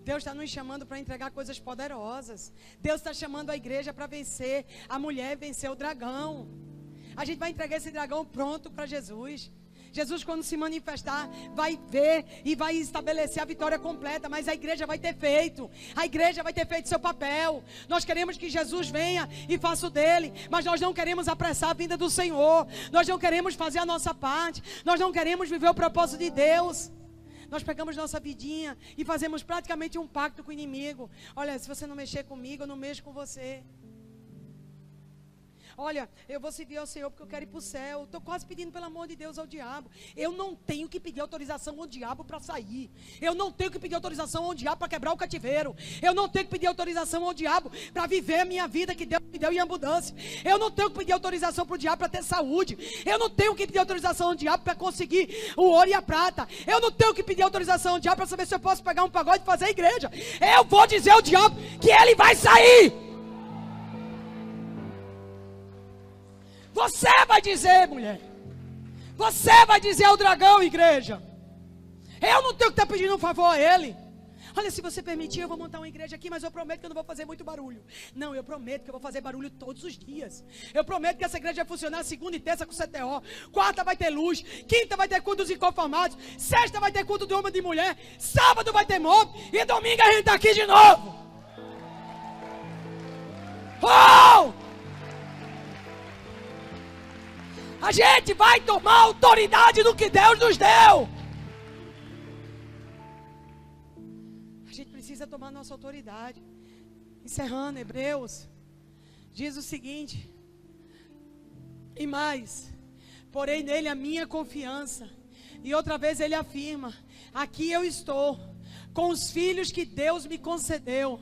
Deus está nos chamando para entregar coisas poderosas. Deus está chamando a igreja para vencer a mulher, vencer o dragão. A gente vai entregar esse dragão pronto para Jesus. Jesus, quando se manifestar, vai ver e vai estabelecer a vitória completa. Mas a igreja vai ter feito. A igreja vai ter feito seu papel. Nós queremos que Jesus venha e faça o dele. Mas nós não queremos apressar a vinda do Senhor. Nós não queremos fazer a nossa parte. Nós não queremos viver o propósito de Deus. Nós pegamos nossa vidinha e fazemos praticamente um pacto com o inimigo. Olha, se você não mexer comigo, eu não mexo com você. Olha, eu vou servir ao Senhor porque eu quero ir para o céu. Estou quase pedindo pelo amor de Deus ao diabo. Eu não tenho que pedir autorização ao diabo para sair. Eu não tenho que pedir autorização ao diabo para quebrar o cativeiro. Eu não tenho que pedir autorização ao diabo para viver a minha vida que Deus me deu em abundância. Eu não tenho que pedir autorização para o diabo para ter saúde. Eu não tenho que pedir autorização ao diabo para conseguir o ouro e a prata. Eu não tenho que pedir autorização ao diabo para saber se eu posso pegar um pagode e fazer a igreja. Eu vou dizer ao diabo que ele vai sair. Você vai dizer, mulher. Você vai dizer ao dragão, igreja. Eu não tenho que estar pedindo um favor a ele. Olha, se você permitir, eu vou montar uma igreja aqui, mas eu prometo que eu não vou fazer muito barulho. Não, eu prometo que eu vou fazer barulho todos os dias. Eu prometo que essa igreja vai funcionar segunda e terça com CTO. Quarta vai ter luz. Quinta vai ter culto dos inconformados. Sexta vai ter culto de homem e de mulher. Sábado vai ter mob. E domingo a gente está aqui de novo. Oh! A gente vai tomar autoridade do que Deus nos deu. A gente precisa tomar nossa autoridade. Encerrando, Hebreus diz o seguinte: e mais, porém nele a minha confiança. E outra vez ele afirma: aqui eu estou, com os filhos que Deus me concedeu.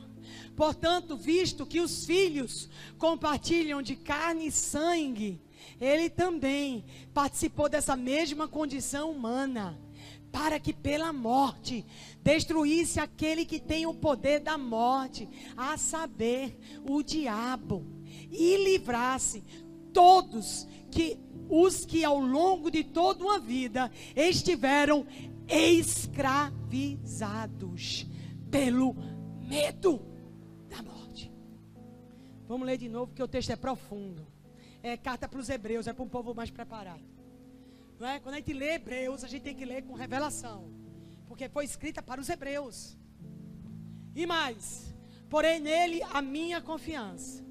Portanto, visto que os filhos compartilham de carne e sangue, ele também participou dessa mesma condição humana, para que pela morte destruísse aquele que tem o poder da morte, a saber, o diabo, e livrasse todos os que ao longo de toda uma vida estiveram escravizados pelo medo da morte. Vamos ler de novo, porque o texto é profundo. É carta para os hebreus, é para um povo mais preparado. Não é? Quando a gente lê Hebreus, a gente tem que ler com revelação, porque foi escrita para os hebreus. E mais, porém nele a minha confiança.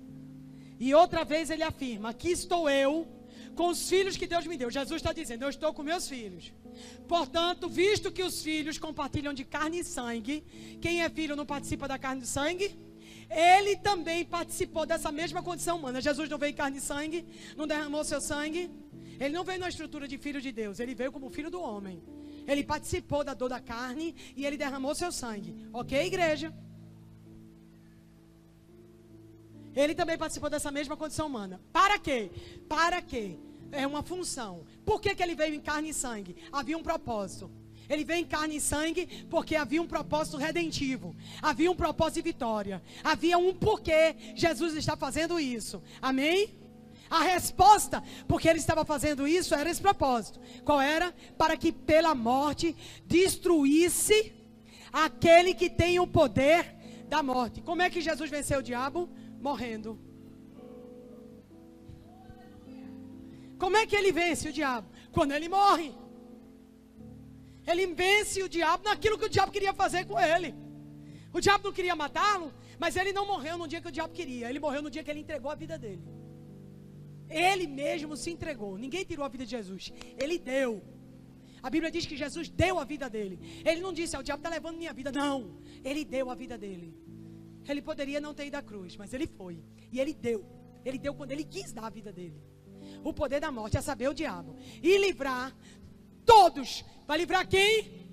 E outra vez ele afirma: aqui estou eu, com os filhos que Deus me deu. Jesus está dizendo: eu estou com meus filhos. Portanto, visto que os filhos compartilham de carne e sangue, quem é filho não participa da carne e do sangue? Ele também participou dessa mesma condição humana. Jesus não veio em carne e sangue, não derramou seu sangue. Ele não veio na estrutura de filho de Deus, ele veio como filho do homem. Ele participou da dor da carne e ele derramou seu sangue. Ok, igreja? Ele também participou dessa mesma condição humana. Para quê? Para quê? É uma função. Por que ele veio em carne e sangue? Havia um propósito. Ele veio em carne e sangue porque havia um propósito redentivo. Havia um propósito de vitória. Havia um porquê Jesus está fazendo isso. Amém? A resposta, porque ele estava fazendo isso, era esse propósito. Qual era? Para que pela morte destruísse aquele que tem o poder da morte. Como é que Jesus venceu o diabo? Morrendo. Como é que ele vence o diabo? Quando ele morre. Ele vence o diabo naquilo que o diabo queria fazer com ele. O diabo não queria matá-lo, mas ele não morreu no dia que o diabo queria. Ele morreu no dia que ele entregou a vida dele. Ele mesmo se entregou. Ninguém tirou a vida de Jesus. Ele deu. A Bíblia diz que Jesus deu a vida dele. Ele não disse, o diabo está levando minha vida. Não. Ele deu a vida dele. Ele poderia não ter ido à cruz, mas ele foi. E ele deu. Ele deu quando ele quis dar a vida dele. O poder da morte é saber o diabo. E livrar todos. Vai livrar quem?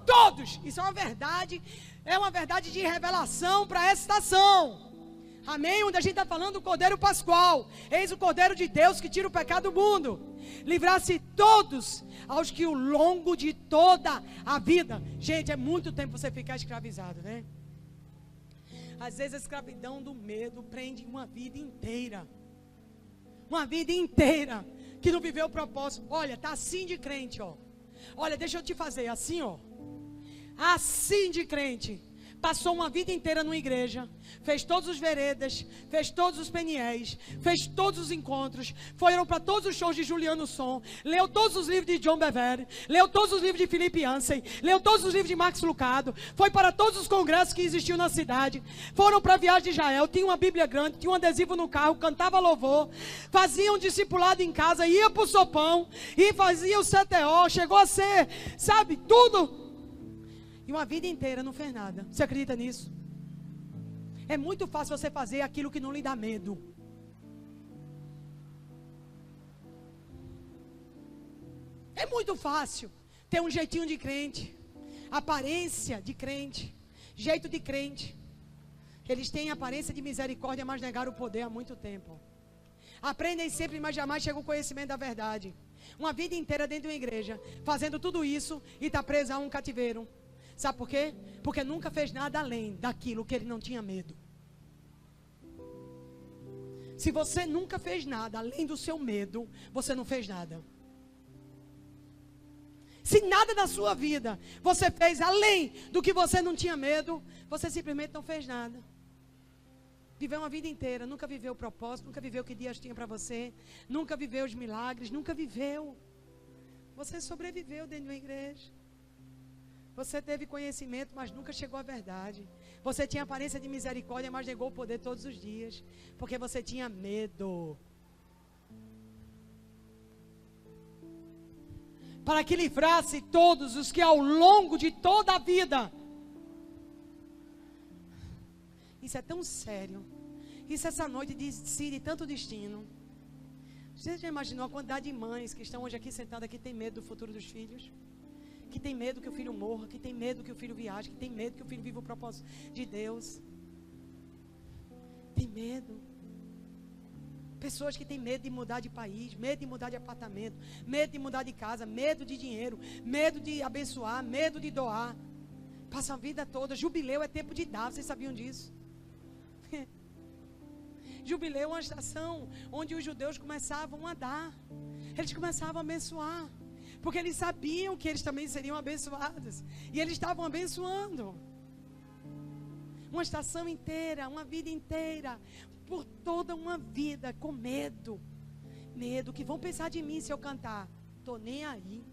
Todos. Isso é uma verdade. É uma verdade de revelação para essa estação. Amém? Onde a gente está falando do Cordeiro Pascual. Eis o Cordeiro de Deus que tira o pecado do mundo. Livrar-se todos aos que ao longo de toda a vida. Gente, é muito tempo você ficar escravizado, né? Às vezes a escravidão do medo prende uma vida inteira. Uma vida inteira que não viveu o propósito. Olha, tá assim de crente, ó. Olha, deixa eu te fazer assim, ó. Assim de crente. Passou uma vida inteira numa igreja, fez todos os veredas, fez todos os peniéis, fez todos os encontros, foram para todos os shows de Juliano Som, leu todos os livros de John Bevere, leu todos os livros de Philip Yancey, leu todos os livros de Max Lucado, foi para todos os congressos que existiam na cidade, foram para a viagem de Israel, tinha uma Bíblia grande, tinha um adesivo no carro, cantava louvor, fazia um discipulado em casa, ia para o sopão, e fazia o CTO, chegou a ser, sabe, tudo. E uma vida inteira não fez nada. Você acredita nisso? É muito fácil você fazer aquilo que não lhe dá medo. É muito fácil ter um jeitinho de crente, aparência de crente, jeito de crente. Eles têm aparência de misericórdia, mas negaram o poder há muito tempo. Aprendem sempre, mas jamais chegam ao conhecimento da verdade. Uma vida inteira dentro de uma igreja, fazendo tudo isso e está preso a um cativeiro. Sabe por quê? Porque nunca fez nada além daquilo que ele não tinha medo. Se você nunca fez nada além do seu medo, você não fez nada. Se nada da sua vida você fez além do que você não tinha medo, você simplesmente não fez nada. Viveu uma vida inteira, nunca viveu o propósito, nunca viveu o que Deus tinha para você, nunca viveu os milagres, nunca viveu. Você sobreviveu dentro de uma igreja. Você teve conhecimento, mas nunca chegou à verdade. Você tinha aparência de misericórdia, mas negou o poder todos os dias. Porque você tinha medo. Para que livrasse todos os que ao longo de toda a vida. Isso é tão sério. Isso essa noite decide tanto destino. Você já imaginou a quantidade de mães que estão hoje aqui sentadas aqui tem medo do futuro dos filhos? Que tem medo que o filho morra, que tem medo que o filho viaje, que tem medo que o filho viva o propósito de Deus. Tem medo. Pessoas que têm medo de mudar de país, medo de mudar de apartamento, medo de mudar de casa, medo de dinheiro, medo de abençoar, medo de doar. Passam a vida toda. Jubileu é tempo de dar, vocês sabiam disso? Jubileu é uma estação onde os judeus começavam a dar. Eles começavam a abençoar. Porque eles sabiam que eles também seriam abençoados. E eles estavam abençoando. Uma estação inteira, uma vida inteira. Por toda uma vida com medo. Medo que vão pensar de mim se eu cantar. Tô nem aí.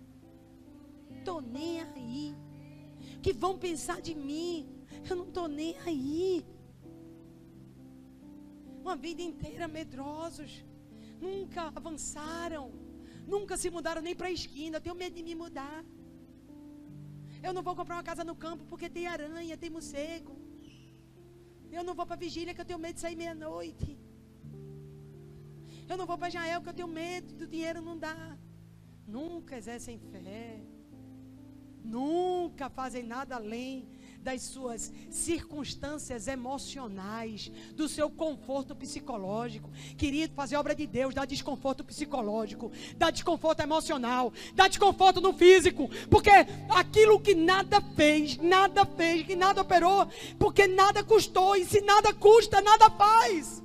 Tô nem aí. Que vão pensar de mim. Eu não tô nem aí. Uma vida inteira medrosos. Nunca avançaram. Nunca se mudaram nem para a esquina. Eu tenho medo de me mudar. Eu não vou comprar uma casa no campo porque tem aranha, tem morcego. Eu não vou para a vigília que eu tenho medo de sair meia-noite. Eu não vou para Israel que eu tenho medo do dinheiro não dar. Nunca exercem fé. Nunca fazem nada além das suas circunstâncias emocionais, do seu conforto psicológico. Querido, fazer obra de Deus dá desconforto psicológico, dá desconforto emocional, dá desconforto no físico, porque aquilo que nada fez, que nada operou, porque nada custou, e se nada custa, nada faz.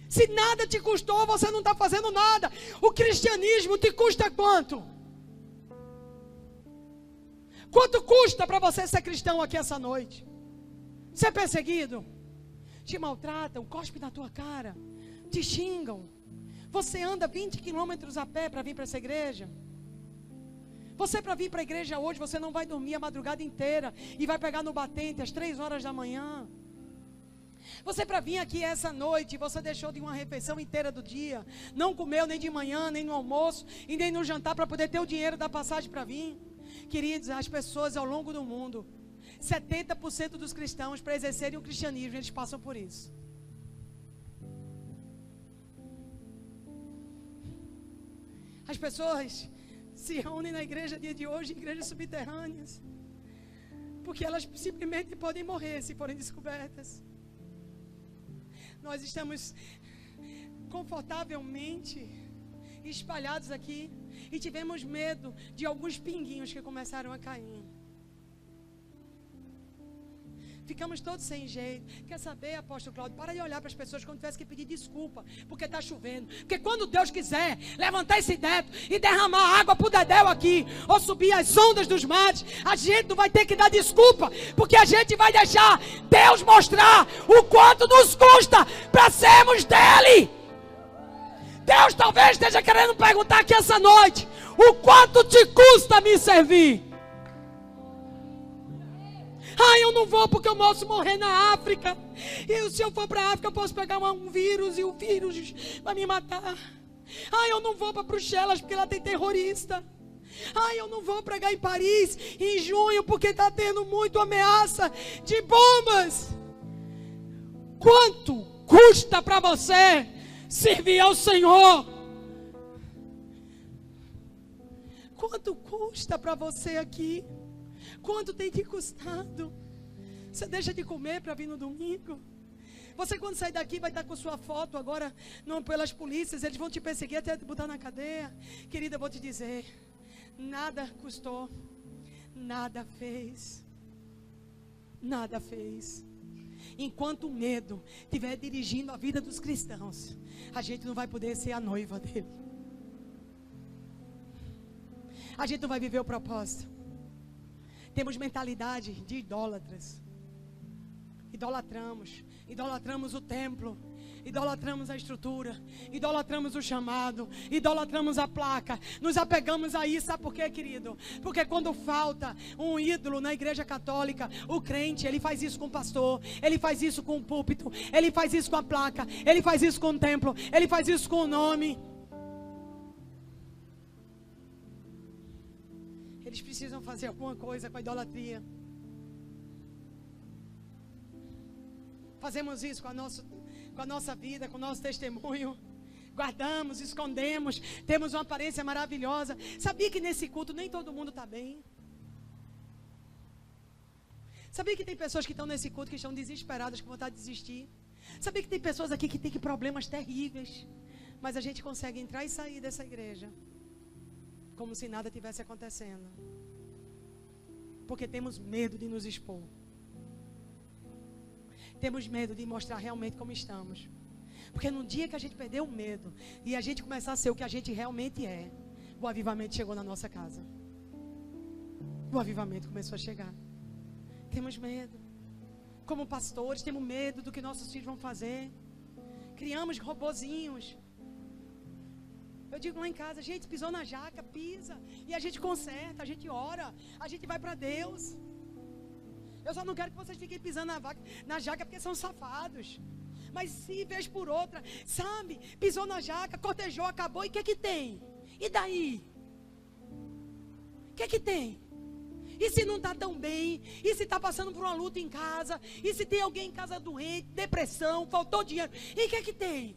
Se nada te custou, você não está fazendo nada. O cristianismo te custa quanto? Quanto custa para você ser cristão aqui essa noite? Ser perseguido? Te maltratam, cospem na tua cara, te xingam. Você anda 20 quilômetros a pé para vir para essa igreja? Você, para vir para a igreja hoje, você não vai dormir a madrugada inteira e vai pegar no batente às 3 horas da manhã. Você, para vir aqui essa noite, você deixou de uma refeição inteira do dia, não comeu nem de manhã, nem no almoço, e nem no jantar, para poder ter o dinheiro da passagem para vir. Queridos, as pessoas ao longo do mundo, 70% dos cristãos, para exercerem o cristianismo, eles passam por isso. As pessoas se reúnem na igreja dia de hoje, igrejas subterrâneas, porque elas simplesmente podem morrer se forem descobertas. Nós estamos confortavelmente espalhados aqui e tivemos medo de alguns pinguinhos que começaram a cair. Ficamos todos sem jeito. Quer saber, apóstolo Cláudio, para de olhar para as pessoas quando tivesse que pedir desculpa, porque está chovendo. Porque quando Deus quiser levantar esse teto e derramar água para o Dedéu aqui, ou subir as ondas dos mares, a gente não vai ter que dar desculpa, porque a gente vai deixar Deus mostrar o quanto nos custa para sermos dele. Deus talvez esteja querendo perguntar aqui essa noite: o quanto te custa me servir? Eu não vou porque eu posso morrer na África. E se eu for para a África eu posso pegar um vírus e o vírus vai me matar. Eu não vou para Bruxelas porque lá tem terrorista. Eu não vou pregar em Paris em junho porque está tendo muito ameaça de bombas. Quanto custa para você servir ao Senhor? Quanto custa para você aqui? Quanto tem te custado? Você deixa de comer para vir no domingo? Você, quando sair daqui, vai estar com sua foto agora não pelas polícias, eles vão te perseguir até te botar na cadeia. Querida, eu vou te dizer, nada custou, nada fez. Nada fez. Enquanto o medo estiver dirigindo a vida dos cristãos, a gente não vai poder ser a noiva dele. A gente não vai viver o propósito. Temos mentalidade de idólatras. Idolatramos o templo, idolatramos a estrutura, idolatramos o chamado, idolatramos a placa, nos apegamos a isso. Sabe por quê, querido? Porque quando falta um ídolo na igreja católica, o crente, ele faz isso com o pastor, ele faz isso com o púlpito, ele faz isso com a placa, ele faz isso com o templo, ele faz isso com o nome. Eles precisam fazer alguma coisa com a idolatria. Fazemos isso com a nossa vida, com o nosso testemunho. Guardamos, escondemos, temos uma aparência maravilhosa. Sabia que nesse culto nem todo mundo está bem? Sabia que tem pessoas que estão nesse culto que estão desesperadas, com vontade de desistir? Sabia que tem pessoas aqui que têm problemas terríveis, mas a gente consegue entrar e sair dessa igreja como se nada tivesse acontecendo, porque temos medo de nos expor. Temos medo de mostrar realmente como estamos. Porque no dia que a gente perder o medo e a gente começar a ser o que a gente realmente é, o avivamento chegou na nossa casa. O avivamento começou a chegar. Temos medo. Como pastores, temos medo do que nossos filhos vão fazer. Criamos robozinhos. Eu digo lá em casa, gente, pisou na jaca, pisa. E a gente conserta, a gente ora, a gente vai para Deus. Eu só não quero que vocês fiquem pisando na jaca porque são safados. Mas se vez por outra, sabe, pisou na jaca, cortejou, acabou, e o que é que tem? E daí? O que é que tem? E se não está tão bem? E se está passando por uma luta em casa? E se tem alguém em casa doente, depressão, faltou dinheiro? E o que é que tem?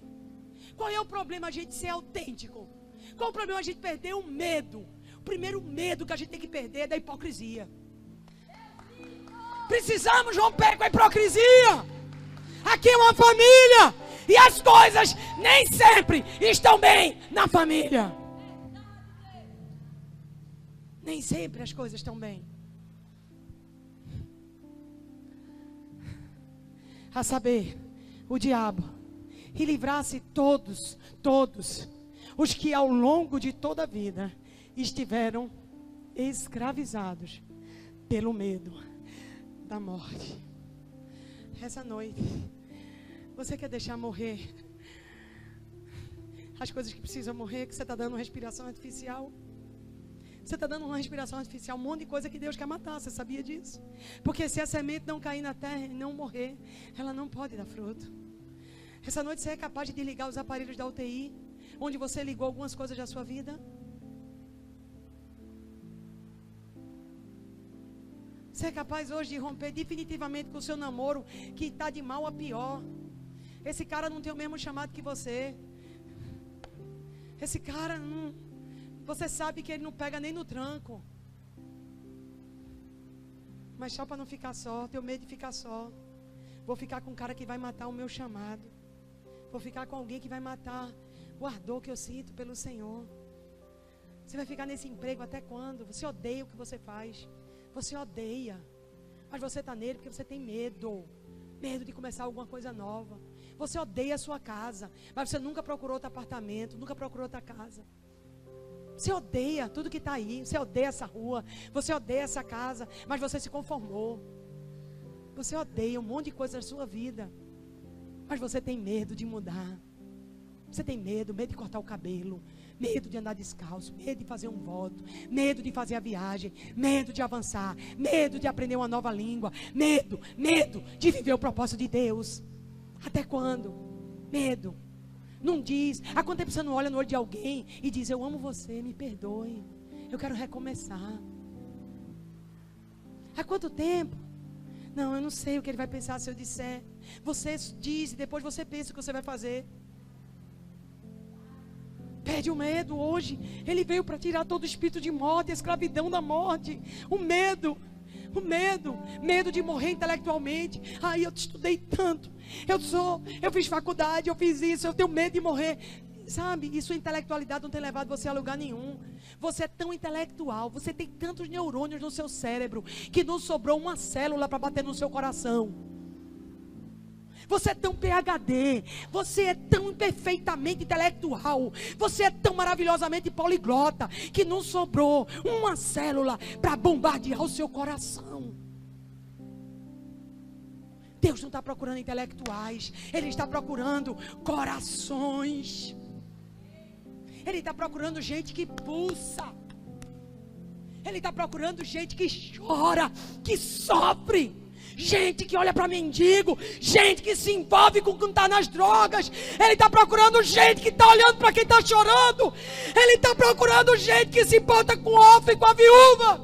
Qual é o problema a gente ser autêntico? Qual é o problema a gente perder o medo? O primeiro medo que a gente tem que perder é da hipocrisia. Precisamos romper com a hipocrisia. Aqui é uma família. E as coisas nem sempre estão bem na família. Nem sempre as coisas estão bem. A saber, o diabo, e livrasse todos os que ao longo de toda a vida estiveram escravizados pelo medo da morte. Essa noite, você quer deixar morrer as coisas que precisam morrer, que você está dando respiração artificial? Você está dando uma respiração artificial, um monte de coisa que Deus quer matar, você sabia disso? Porque se a semente não cair na terra e não morrer, ela não pode dar fruto. Essa noite você é capaz de desligar os aparelhos da UTI, onde você ligou algumas coisas da sua vida? Você é capaz hoje de romper definitivamente com o seu namoro, que está de mal a pior? Esse cara não tem o mesmo chamado que você. Esse cara não... Você sabe que ele não pega nem no tranco. Mas só para não ficar só, tenho medo de ficar só. Vou ficar com um cara que vai matar o meu chamado. Vou ficar com alguém que vai matar o ardor que eu sinto pelo Senhor. Você vai ficar nesse emprego até quando? Você odeia o que você faz. Você odeia. Mas você está nele porque você tem medo. Medo de começar alguma coisa nova. Você odeia a sua casa. Mas você nunca procurou outro apartamento. Nunca procurou outra casa. Você odeia tudo que está aí. Você odeia essa rua. Você odeia essa casa. Mas você se conformou. Você odeia um monte de coisa na sua vida. Mas você tem medo de mudar. Você tem medo de cortar o cabelo. Medo de andar descalço. Medo de fazer um voto. Medo de fazer a viagem. Medo de avançar. Medo de aprender uma nova língua. Medo de viver o propósito de Deus. Até quando? Medo. Não diz. Há quanto tempo você não olha no olho de alguém e diz: eu amo você, me perdoe, eu quero recomeçar? Há quanto tempo? Não, eu não sei o que ele vai pensar se eu disser. Você diz e depois você pensa o que você vai fazer. Perde o medo hoje. Ele veio para tirar todo o espírito de morte, a escravidão da morte. O medo de morrer intelectualmente. Eu estudei tanto, eu fiz faculdade, eu fiz isso, eu tenho medo de morrer. Sabe, e sua intelectualidade não tem levado você a lugar nenhum. Você é tão intelectual, você tem tantos neurônios no seu cérebro, que não sobrou uma célula para bater no seu coração. Você é tão PhD, você é tão perfeitamente intelectual, você é tão maravilhosamente poliglota, que não sobrou uma célula para bombardear o seu coração. Deus não está procurando intelectuais, Ele está procurando corações. Ele está procurando gente que pulsa. Ele está procurando gente que chora, que sofre. Gente que olha para mendigo, gente que se envolve com quem está nas drogas. Ele está procurando gente que está olhando para quem está chorando. Ele está procurando gente que se importa com o órfão e com a viúva.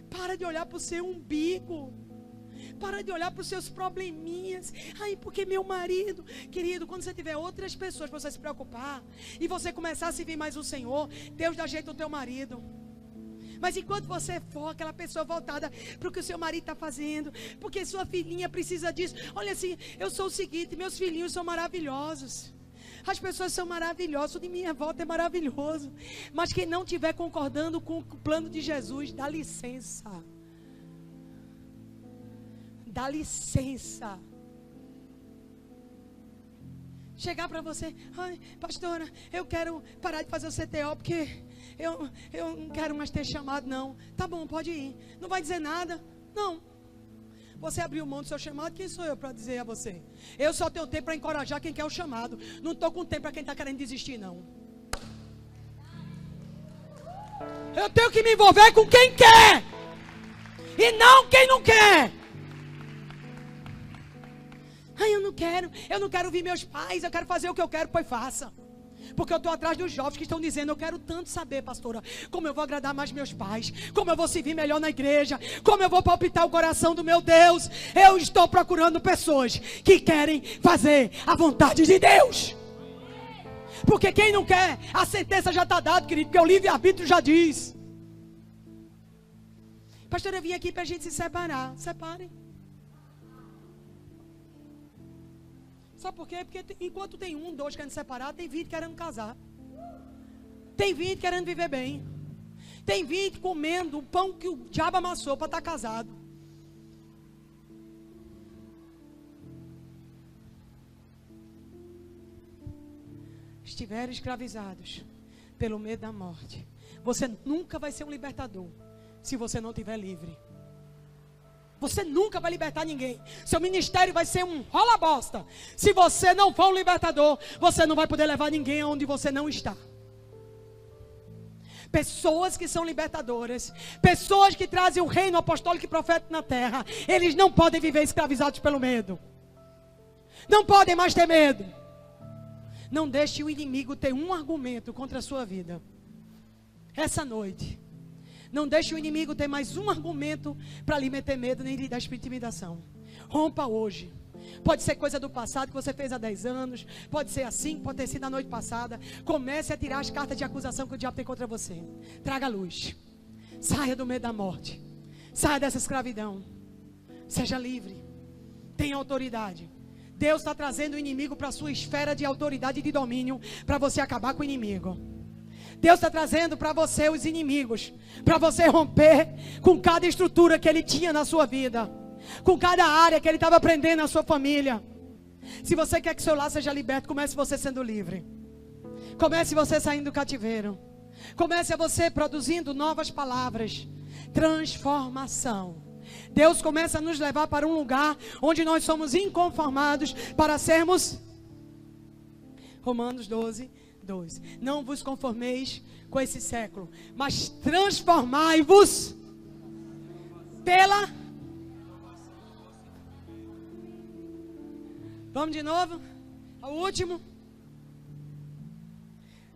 Para de olhar para o seu umbigo. Para de olhar para os seus probleminhas. Porque meu marido, querido, quando você tiver outras pessoas para você se preocupar, e você começar a servir mais o Senhor, Deus dá jeito no teu marido. Mas enquanto você for aquela pessoa voltada para o que o seu marido está fazendo, porque sua filhinha precisa disso. Olha assim, eu sou o seguinte, meus filhinhos são maravilhosos. As pessoas são maravilhosas, tudo em minha volta é maravilhoso. Mas quem não estiver concordando com o plano de Jesus, dá licença. Dá licença. Chegar para você: pastora, eu quero parar de fazer o CTO porque eu não quero mais ter chamado, não. Tá bom, pode ir. Não vai dizer nada? Não. Você abriu mão do seu chamado, quem sou eu para dizer a você? Eu só tenho tempo para encorajar quem quer o chamado. Não estou com tempo para quem está querendo desistir, não. Eu tenho que me envolver com quem quer e não quem não quer. Eu não quero ouvir meus pais, eu quero fazer o que eu quero, pois faça. Porque eu estou atrás dos jovens que estão dizendo: eu quero tanto saber, pastora, como eu vou agradar mais meus pais, como eu vou servir melhor na igreja, como eu vou palpitar o coração do meu Deus. Eu estou procurando pessoas que querem fazer a vontade de Deus. Porque quem não quer, a sentença já está dada, querido, porque o livre-arbítrio já diz. Pastor, eu vim aqui para a gente se separar. Separem. Sabe por quê? Porque enquanto tem 1, 2 querendo separar, tem 20 querendo casar. Tem 20 querendo viver bem. Tem 20 comendo o pão que o diabo amassou para estar casado. Estiverem escravizados pelo medo da morte. Você nunca vai ser um libertador se você não estiver livre. Você nunca vai libertar ninguém. Seu ministério vai ser um rola bosta. Se você não for um libertador, você não vai poder levar ninguém aonde você não está. Pessoas que são libertadoras, pessoas que trazem o reino apostólico e profético na terra, eles não podem viver escravizados pelo medo. Não podem mais ter medo. Não deixe o inimigo ter um argumento contra a sua vida. Essa noite, não deixe o inimigo ter mais um argumento para lhe meter medo, nem lhe dar intimidação. Rompa hoje. Pode ser coisa do passado que você fez há 10 anos. Pode ser assim, pode ter sido a noite passada. Comece a tirar as cartas de acusação que o diabo tem contra você. Traga luz. Saia do medo da morte. Saia dessa escravidão. Seja livre. Tenha autoridade. Deus está trazendo o inimigo para a sua esfera de autoridade e de domínio, para você acabar com o inimigo. Deus está trazendo para você os inimigos, para você romper com cada estrutura que Ele tinha na sua vida, com cada área que Ele estava prendendo na sua família. Se você quer que seu lar seja liberto, comece você sendo livre. Comece você saindo do cativeiro. Comece você produzindo novas palavras. Transformação. Deus começa a nos levar para um lugar onde nós somos inconformados para sermos. Romanos 12, 2. Não vos conformeis com esse século, mas transformai-vos pela... Vamos de novo? O último.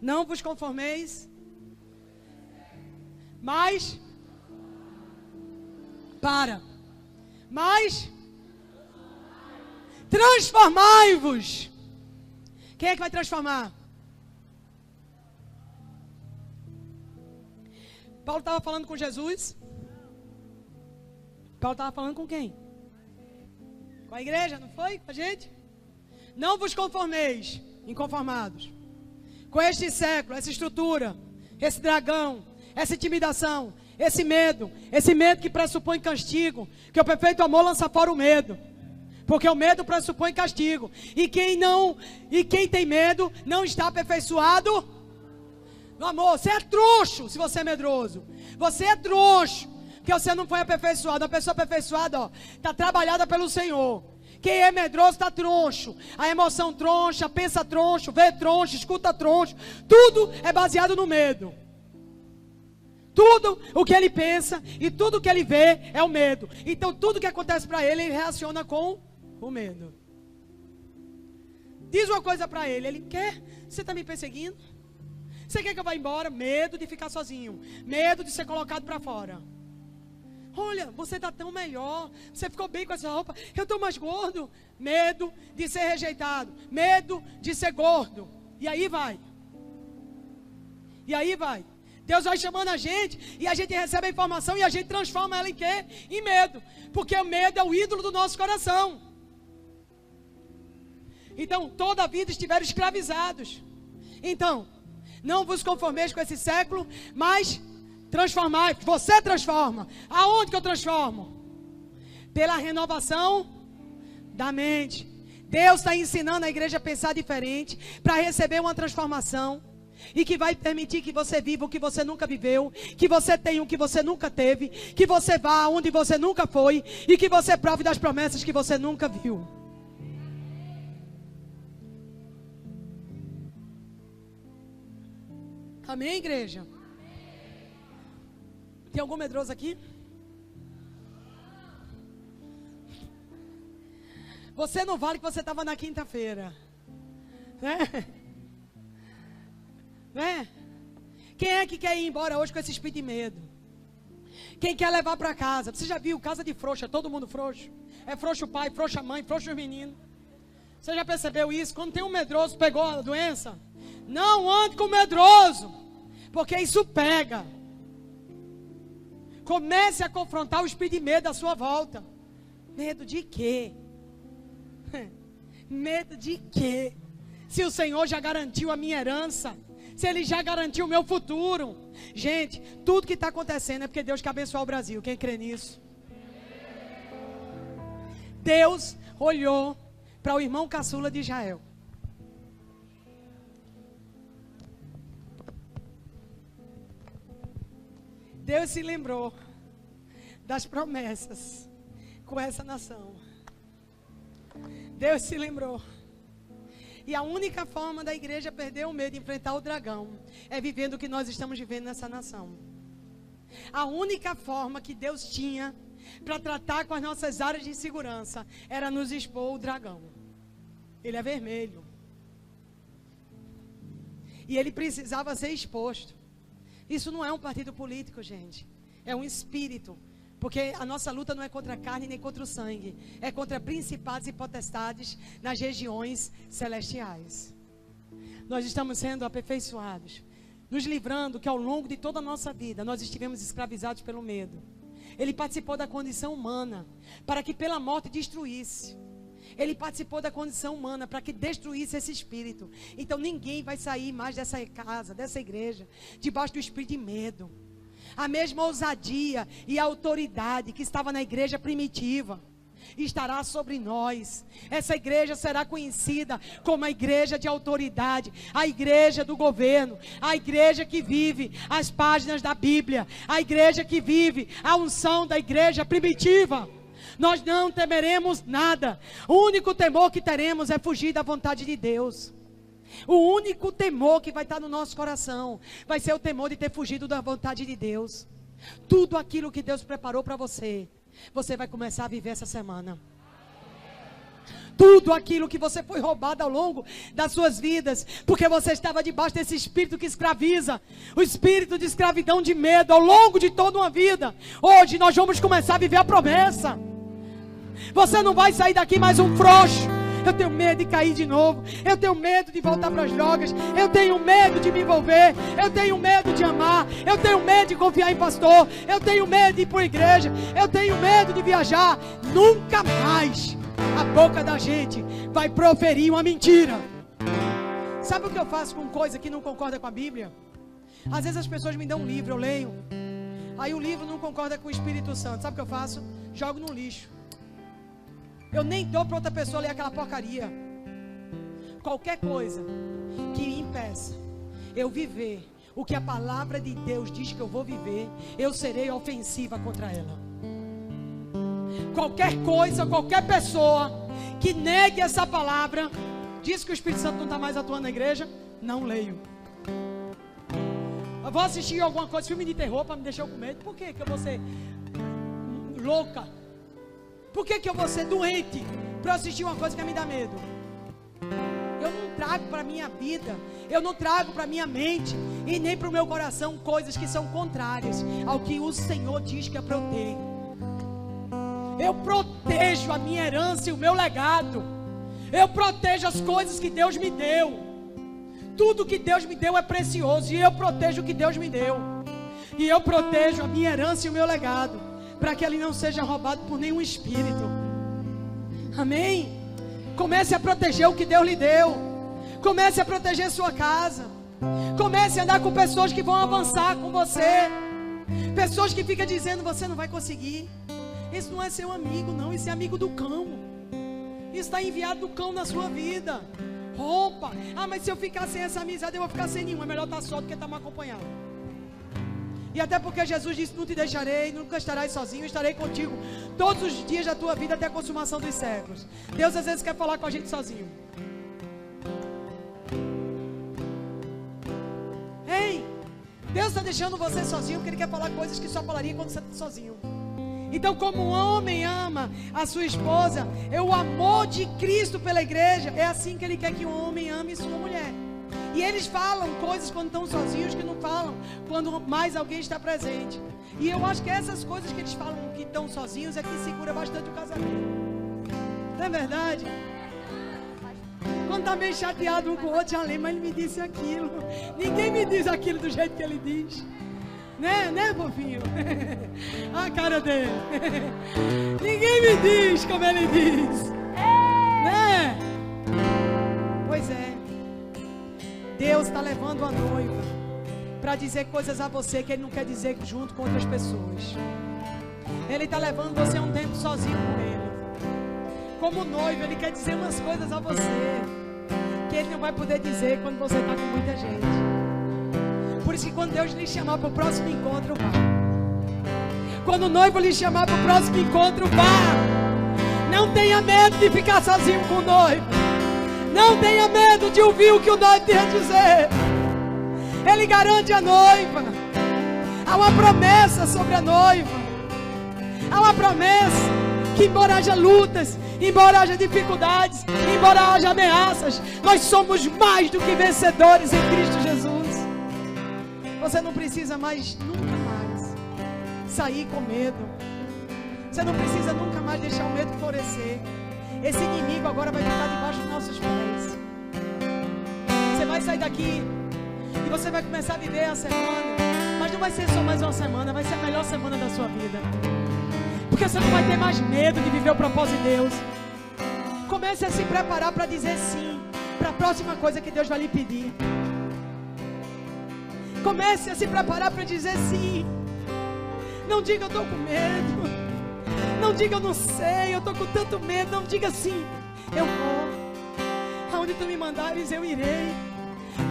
Não vos conformeis, mas... Mas transformai-vos. Quem é que vai transformar? Paulo estava falando com Jesus. Paulo estava falando com quem? Com a igreja, não foi? Com a gente? Não vos conformeis, inconformados, com este século, essa estrutura, esse dragão, essa intimidação, esse medo que pressupõe castigo, que o perfeito amor lança fora o medo, porque o medo pressupõe castigo, e quem tem medo não está aperfeiçoado no amor. Você é troncho se você é medroso, você é troncho, porque você não foi aperfeiçoado. A pessoa aperfeiçoada, está trabalhada pelo Senhor. Quem é medroso está troncho, a emoção troncha, pensa troncho, vê troncho, escuta troncho, tudo é baseado no medo. Tudo o que ele pensa e tudo o que ele vê é o medo. Então tudo que acontece para ele, ele reaciona com o medo. Diz uma coisa para ele, ele quer, você está me perseguindo? Você quer que eu vá embora? Medo de ficar sozinho, medo de ser colocado para fora. Olha, você está tão melhor, você ficou bem com essa roupa, eu estou mais gordo. Medo de ser rejeitado, medo de ser gordo. E aí vai. Deus vai chamando a gente e a gente recebe a informação e a gente transforma ela em quê? Em medo. Porque o medo é o ídolo do nosso coração. Então, toda a vida estiveram escravizados. Então, não vos conformeis com esse século, mas transformai. Você transforma. Aonde que eu transformo? Pela renovação da mente. Deus está ensinando a igreja a pensar diferente, para receber uma transformação. E que vai permitir que você viva o que você nunca viveu, que você tenha o que você nunca teve, que você vá onde você nunca foi, e que você prove das promessas que você nunca viu. Amém, igreja? Tem algum medroso aqui? Você não vale que você estava na quinta-feira, né? Né? Quem é que quer ir embora hoje com esse espírito de medo? Quem quer levar para casa? Você já viu casa de frouxa, todo mundo frouxo? É frouxo o pai, frouxa a mãe, frouxo os meninos. Você já percebeu isso? Quando tem um medroso, pegou a doença, não ande com medroso, porque isso pega. Comece a confrontar o espírito de medo à sua volta. Medo de quê? Medo de quê? Se o Senhor já garantiu a minha herança, se Ele já garantiu o meu futuro. Gente, tudo que está acontecendo é porque Deus quer abençoar o Brasil. Quem crê nisso? Deus olhou para o irmão caçula de Israel. Deus se lembrou das promessas com essa nação. Deus se lembrou. E a única forma da igreja perder o medo de enfrentar o dragão é vivendo o que nós estamos vivendo nessa nação. A única forma que Deus tinha para tratar com as nossas áreas de insegurança era nos expor o dragão. Ele é vermelho. E ele precisava ser exposto. Isso não é um partido político, gente. É um espírito. Porque a nossa luta não é contra a carne nem contra o sangue. É contra principados e potestades nas regiões celestiais. Nós estamos sendo aperfeiçoados, nos livrando que ao longo de toda a nossa vida nós estivemos escravizados pelo medo. Ele participou da condição humana para que pela morte destruísse. Ele participou da condição humana para que destruísse esse espírito. Então ninguém vai sair mais dessa casa, dessa igreja, debaixo do espírito de medo. A mesma ousadia e autoridade que estava na igreja primitiva estará sobre nós. Essa igreja será conhecida como a igreja de autoridade, a igreja do governo, a igreja que vive as páginas da Bíblia, a igreja que vive a unção da igreja primitiva. Nós não temeremos nada. O único temor que teremos é fugir da vontade de Deus. O único temor que vai estar no nosso coração vai ser o temor de ter fugido da vontade de Deus. Tudo aquilo que Deus preparou para você, você vai começar a viver essa semana. Tudo aquilo que você foi roubado ao longo das suas vidas, porque você estava debaixo desse espírito que escraviza, o espírito de escravidão, de medo, ao longo de toda uma vida. Hoje nós vamos começar a viver a promessa. Você não vai sair daqui mais um frouxo. Eu tenho medo de cair de novo. Eu tenho medo de voltar para as drogas. Eu tenho medo de me envolver. Eu tenho medo de amar. Eu tenho medo de confiar em pastor. Eu tenho medo de ir para a igreja. Eu tenho medo de viajar. Nunca mais a boca da gente vai proferir uma mentira. Sabe o que eu faço com coisa que não concorda com a Bíblia? Às vezes as pessoas me dão um livro, eu leio. Aí o livro não concorda com o Espírito Santo. Sabe o que eu faço? Jogo no lixo. Eu nem dou para outra pessoa ler aquela porcaria. Qualquer coisa que me impeça eu viver o que a palavra de Deus diz que eu vou viver, eu serei ofensiva contra ela. Qualquer coisa, qualquer pessoa que negue essa palavra, diz que o Espírito Santo não está mais atuando na igreja, não leio. Eu vou assistir alguma coisa, filme de terror, para me deixar com medo. Por que que eu vou ser louca? Por que que eu vou ser doente para assistir uma coisa que me dá medo? Eu não trago para a minha vida, eu não trago para a minha mente e nem para o meu coração coisas que são contrárias ao que o Senhor diz que é para eu ter. Eu protejo a minha herança e o meu legado. Eu protejo as coisas que Deus me deu. Tudo que Deus me deu é precioso e eu protejo o que Deus me deu. E eu protejo a minha herança e o meu legado, para que ele não seja roubado por nenhum espírito. Amém? Comece a proteger o que Deus lhe deu. Comece a proteger sua casa. Comece a andar com pessoas que vão avançar com você. Pessoas que ficam dizendo, você não vai conseguir. Isso não é seu amigo não, isso é amigo do cão. Isso está enviado do cão na sua vida. Rompa. Ah, mas se eu ficar sem essa amizade, eu vou ficar sem nenhuma. É melhor estar só do que estar mal acompanhado. E até porque Jesus disse, não te deixarei, nunca estarás sozinho, estarei contigo todos os dias da tua vida até a consumação dos séculos. Deus às vezes quer falar com a gente sozinho. Ei, Deus está deixando você sozinho porque Ele quer falar coisas que só falaria quando você está sozinho. Então, como um homem ama a sua esposa, é o amor de Cristo pela igreja. É assim que Ele quer que um homem ame sua mulher. E eles falam coisas quando estão sozinhos que não falam quando mais alguém está presente. E eu acho que essas coisas que eles falam que estão sozinhos é que segura bastante o casamento. Não é verdade? Quando está meio chateado um com o outro, já lembra, mas ele me disse aquilo. Ninguém me diz aquilo do jeito que ele diz. Né, fofinho? A cara dele. Ninguém me diz como ele diz. Né? Pois é. Deus está levando a noiva para dizer coisas a você que Ele não quer dizer junto com outras pessoas. Ele está levando você um tempo sozinho com Ele. Como noivo, Ele quer dizer umas coisas a você que Ele não vai poder dizer quando você está com muita gente. Por isso que quando Deus lhe chamar para o próximo encontro, vá. Quando o noivo lhe chamar para o próximo encontro, vá. Não tenha medo de ficar sozinho com o noivo. Não tenha medo de ouvir o que o noivo tem a dizer. Ele garante a noiva. Há uma promessa sobre a noiva. Há uma promessa que embora haja lutas, embora haja dificuldades, embora haja ameaças, nós somos mais do que vencedores em Cristo Jesus. Você não precisa mais, nunca mais, sair com medo. Você não precisa nunca mais deixar o medo florescer. Esse inimigo agora vai ficar debaixo dos nossos pés. Você vai sair daqui e você vai começar a viver a semana. Mas não vai ser só mais uma semana, vai ser a melhor semana da sua vida. Porque você não vai ter mais medo de viver o propósito de Deus. Comece a se preparar para dizer sim para a próxima coisa que Deus vai lhe pedir. Comece a se preparar para dizer sim. Não diga eu estou com medo. Não diga eu não sei, eu estou com tanto medo. Não diga sim, eu vou. Aonde tu me mandares eu irei.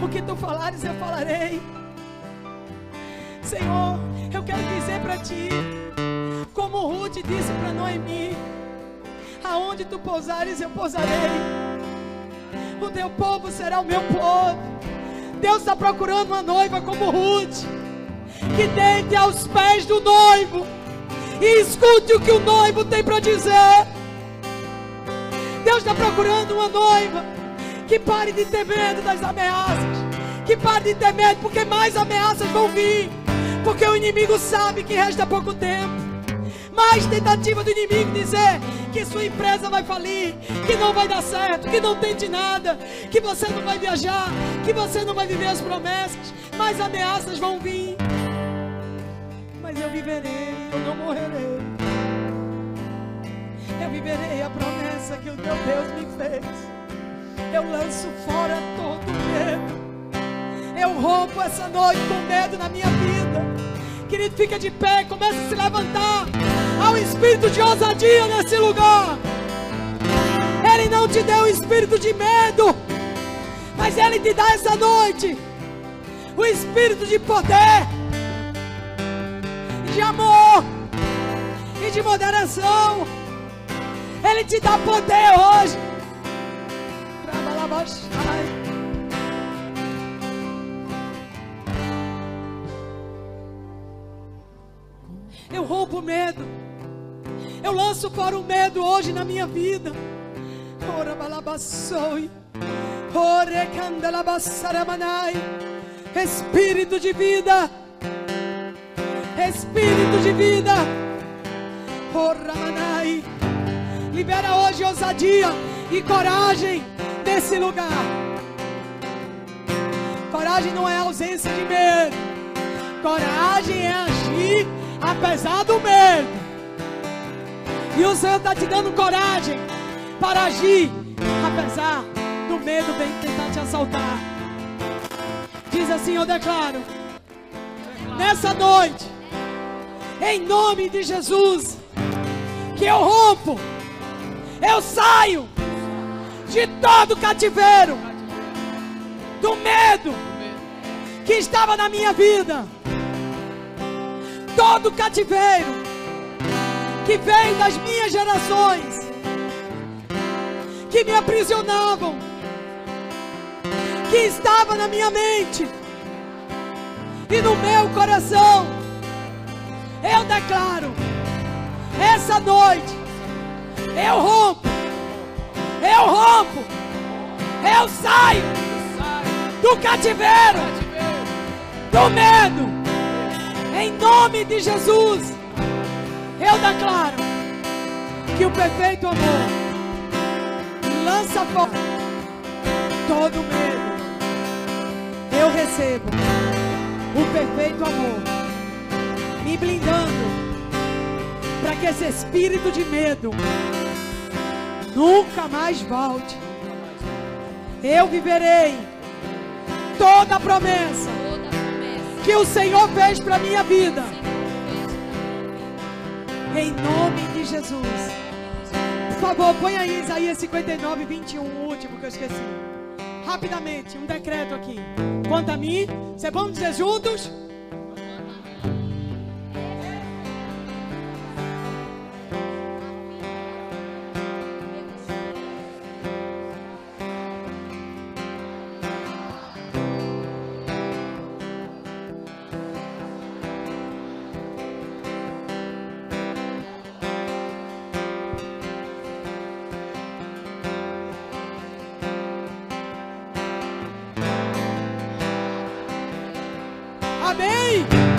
O que tu falares eu falarei. Senhor, eu quero dizer para ti, como Ruth disse para Noemi: aonde tu pousares eu pousarei. O teu povo será o meu povo. Deus está procurando uma noiva como Ruth, que deite aos pés do noivo e escute o que o noivo tem para dizer. Deus está procurando uma noiva que pare de ter medo das ameaças, que pare de ter medo, porque mais ameaças vão vir, porque o inimigo sabe que resta pouco tempo. Mais tentativa do inimigo dizer que sua empresa vai falir, que não vai dar certo, que não tem de nada, que você não vai viajar, que você não vai viver as promessas. Mais ameaças vão vir, mas eu viverei, eu não morrerei. Eu viverei a promessa que o meu Deus me fez. Eu lanço fora todo medo. Eu rompo essa noite com medo na minha vida. Querido, fica de pé, comece a se levantar. Há um espírito de ousadia nesse lugar. Ele não te deu um espírito de medo, mas Ele te dá essa noite o espírito de poder, de amor e de moderação. Ele te dá poder hoje. Eu rompo o medo. Eu lanço fora o medo hoje na minha vida. Ora balabassoi, ore candelabassaramanai. Espírito de vida, Espírito de vida, ora manai. Libera hoje ousadia e coragem nesse lugar. Coragem não é ausência de medo. Coragem é agir apesar do medo. E o Senhor está te dando coragem para agir apesar do medo bem tentar te assaltar. Diz assim: eu declaro nessa noite, em nome de Jesus, que eu rompo, eu saio de todo cativeiro do medo que estava na minha vida. Todo cativeiro que veio das minhas gerações, que me aprisionavam, que estava na minha mente e no meu coração, eu declaro, essa noite, eu rompo, eu saio do cativeiro, do medo, em nome de Jesus. Eu declaro que o perfeito amor lança fora todo medo. Eu recebo o perfeito amor me blindando para que esse espírito de medo nunca mais volte. Eu viverei toda a promessa que o Senhor fez para minha vida. Em nome de Jesus. Por favor, põe aí Isaías 59, 21, o último que eu esqueci. Rapidamente, um decreto aqui. Quanto a mim, vocês vão dizer juntos? Amém.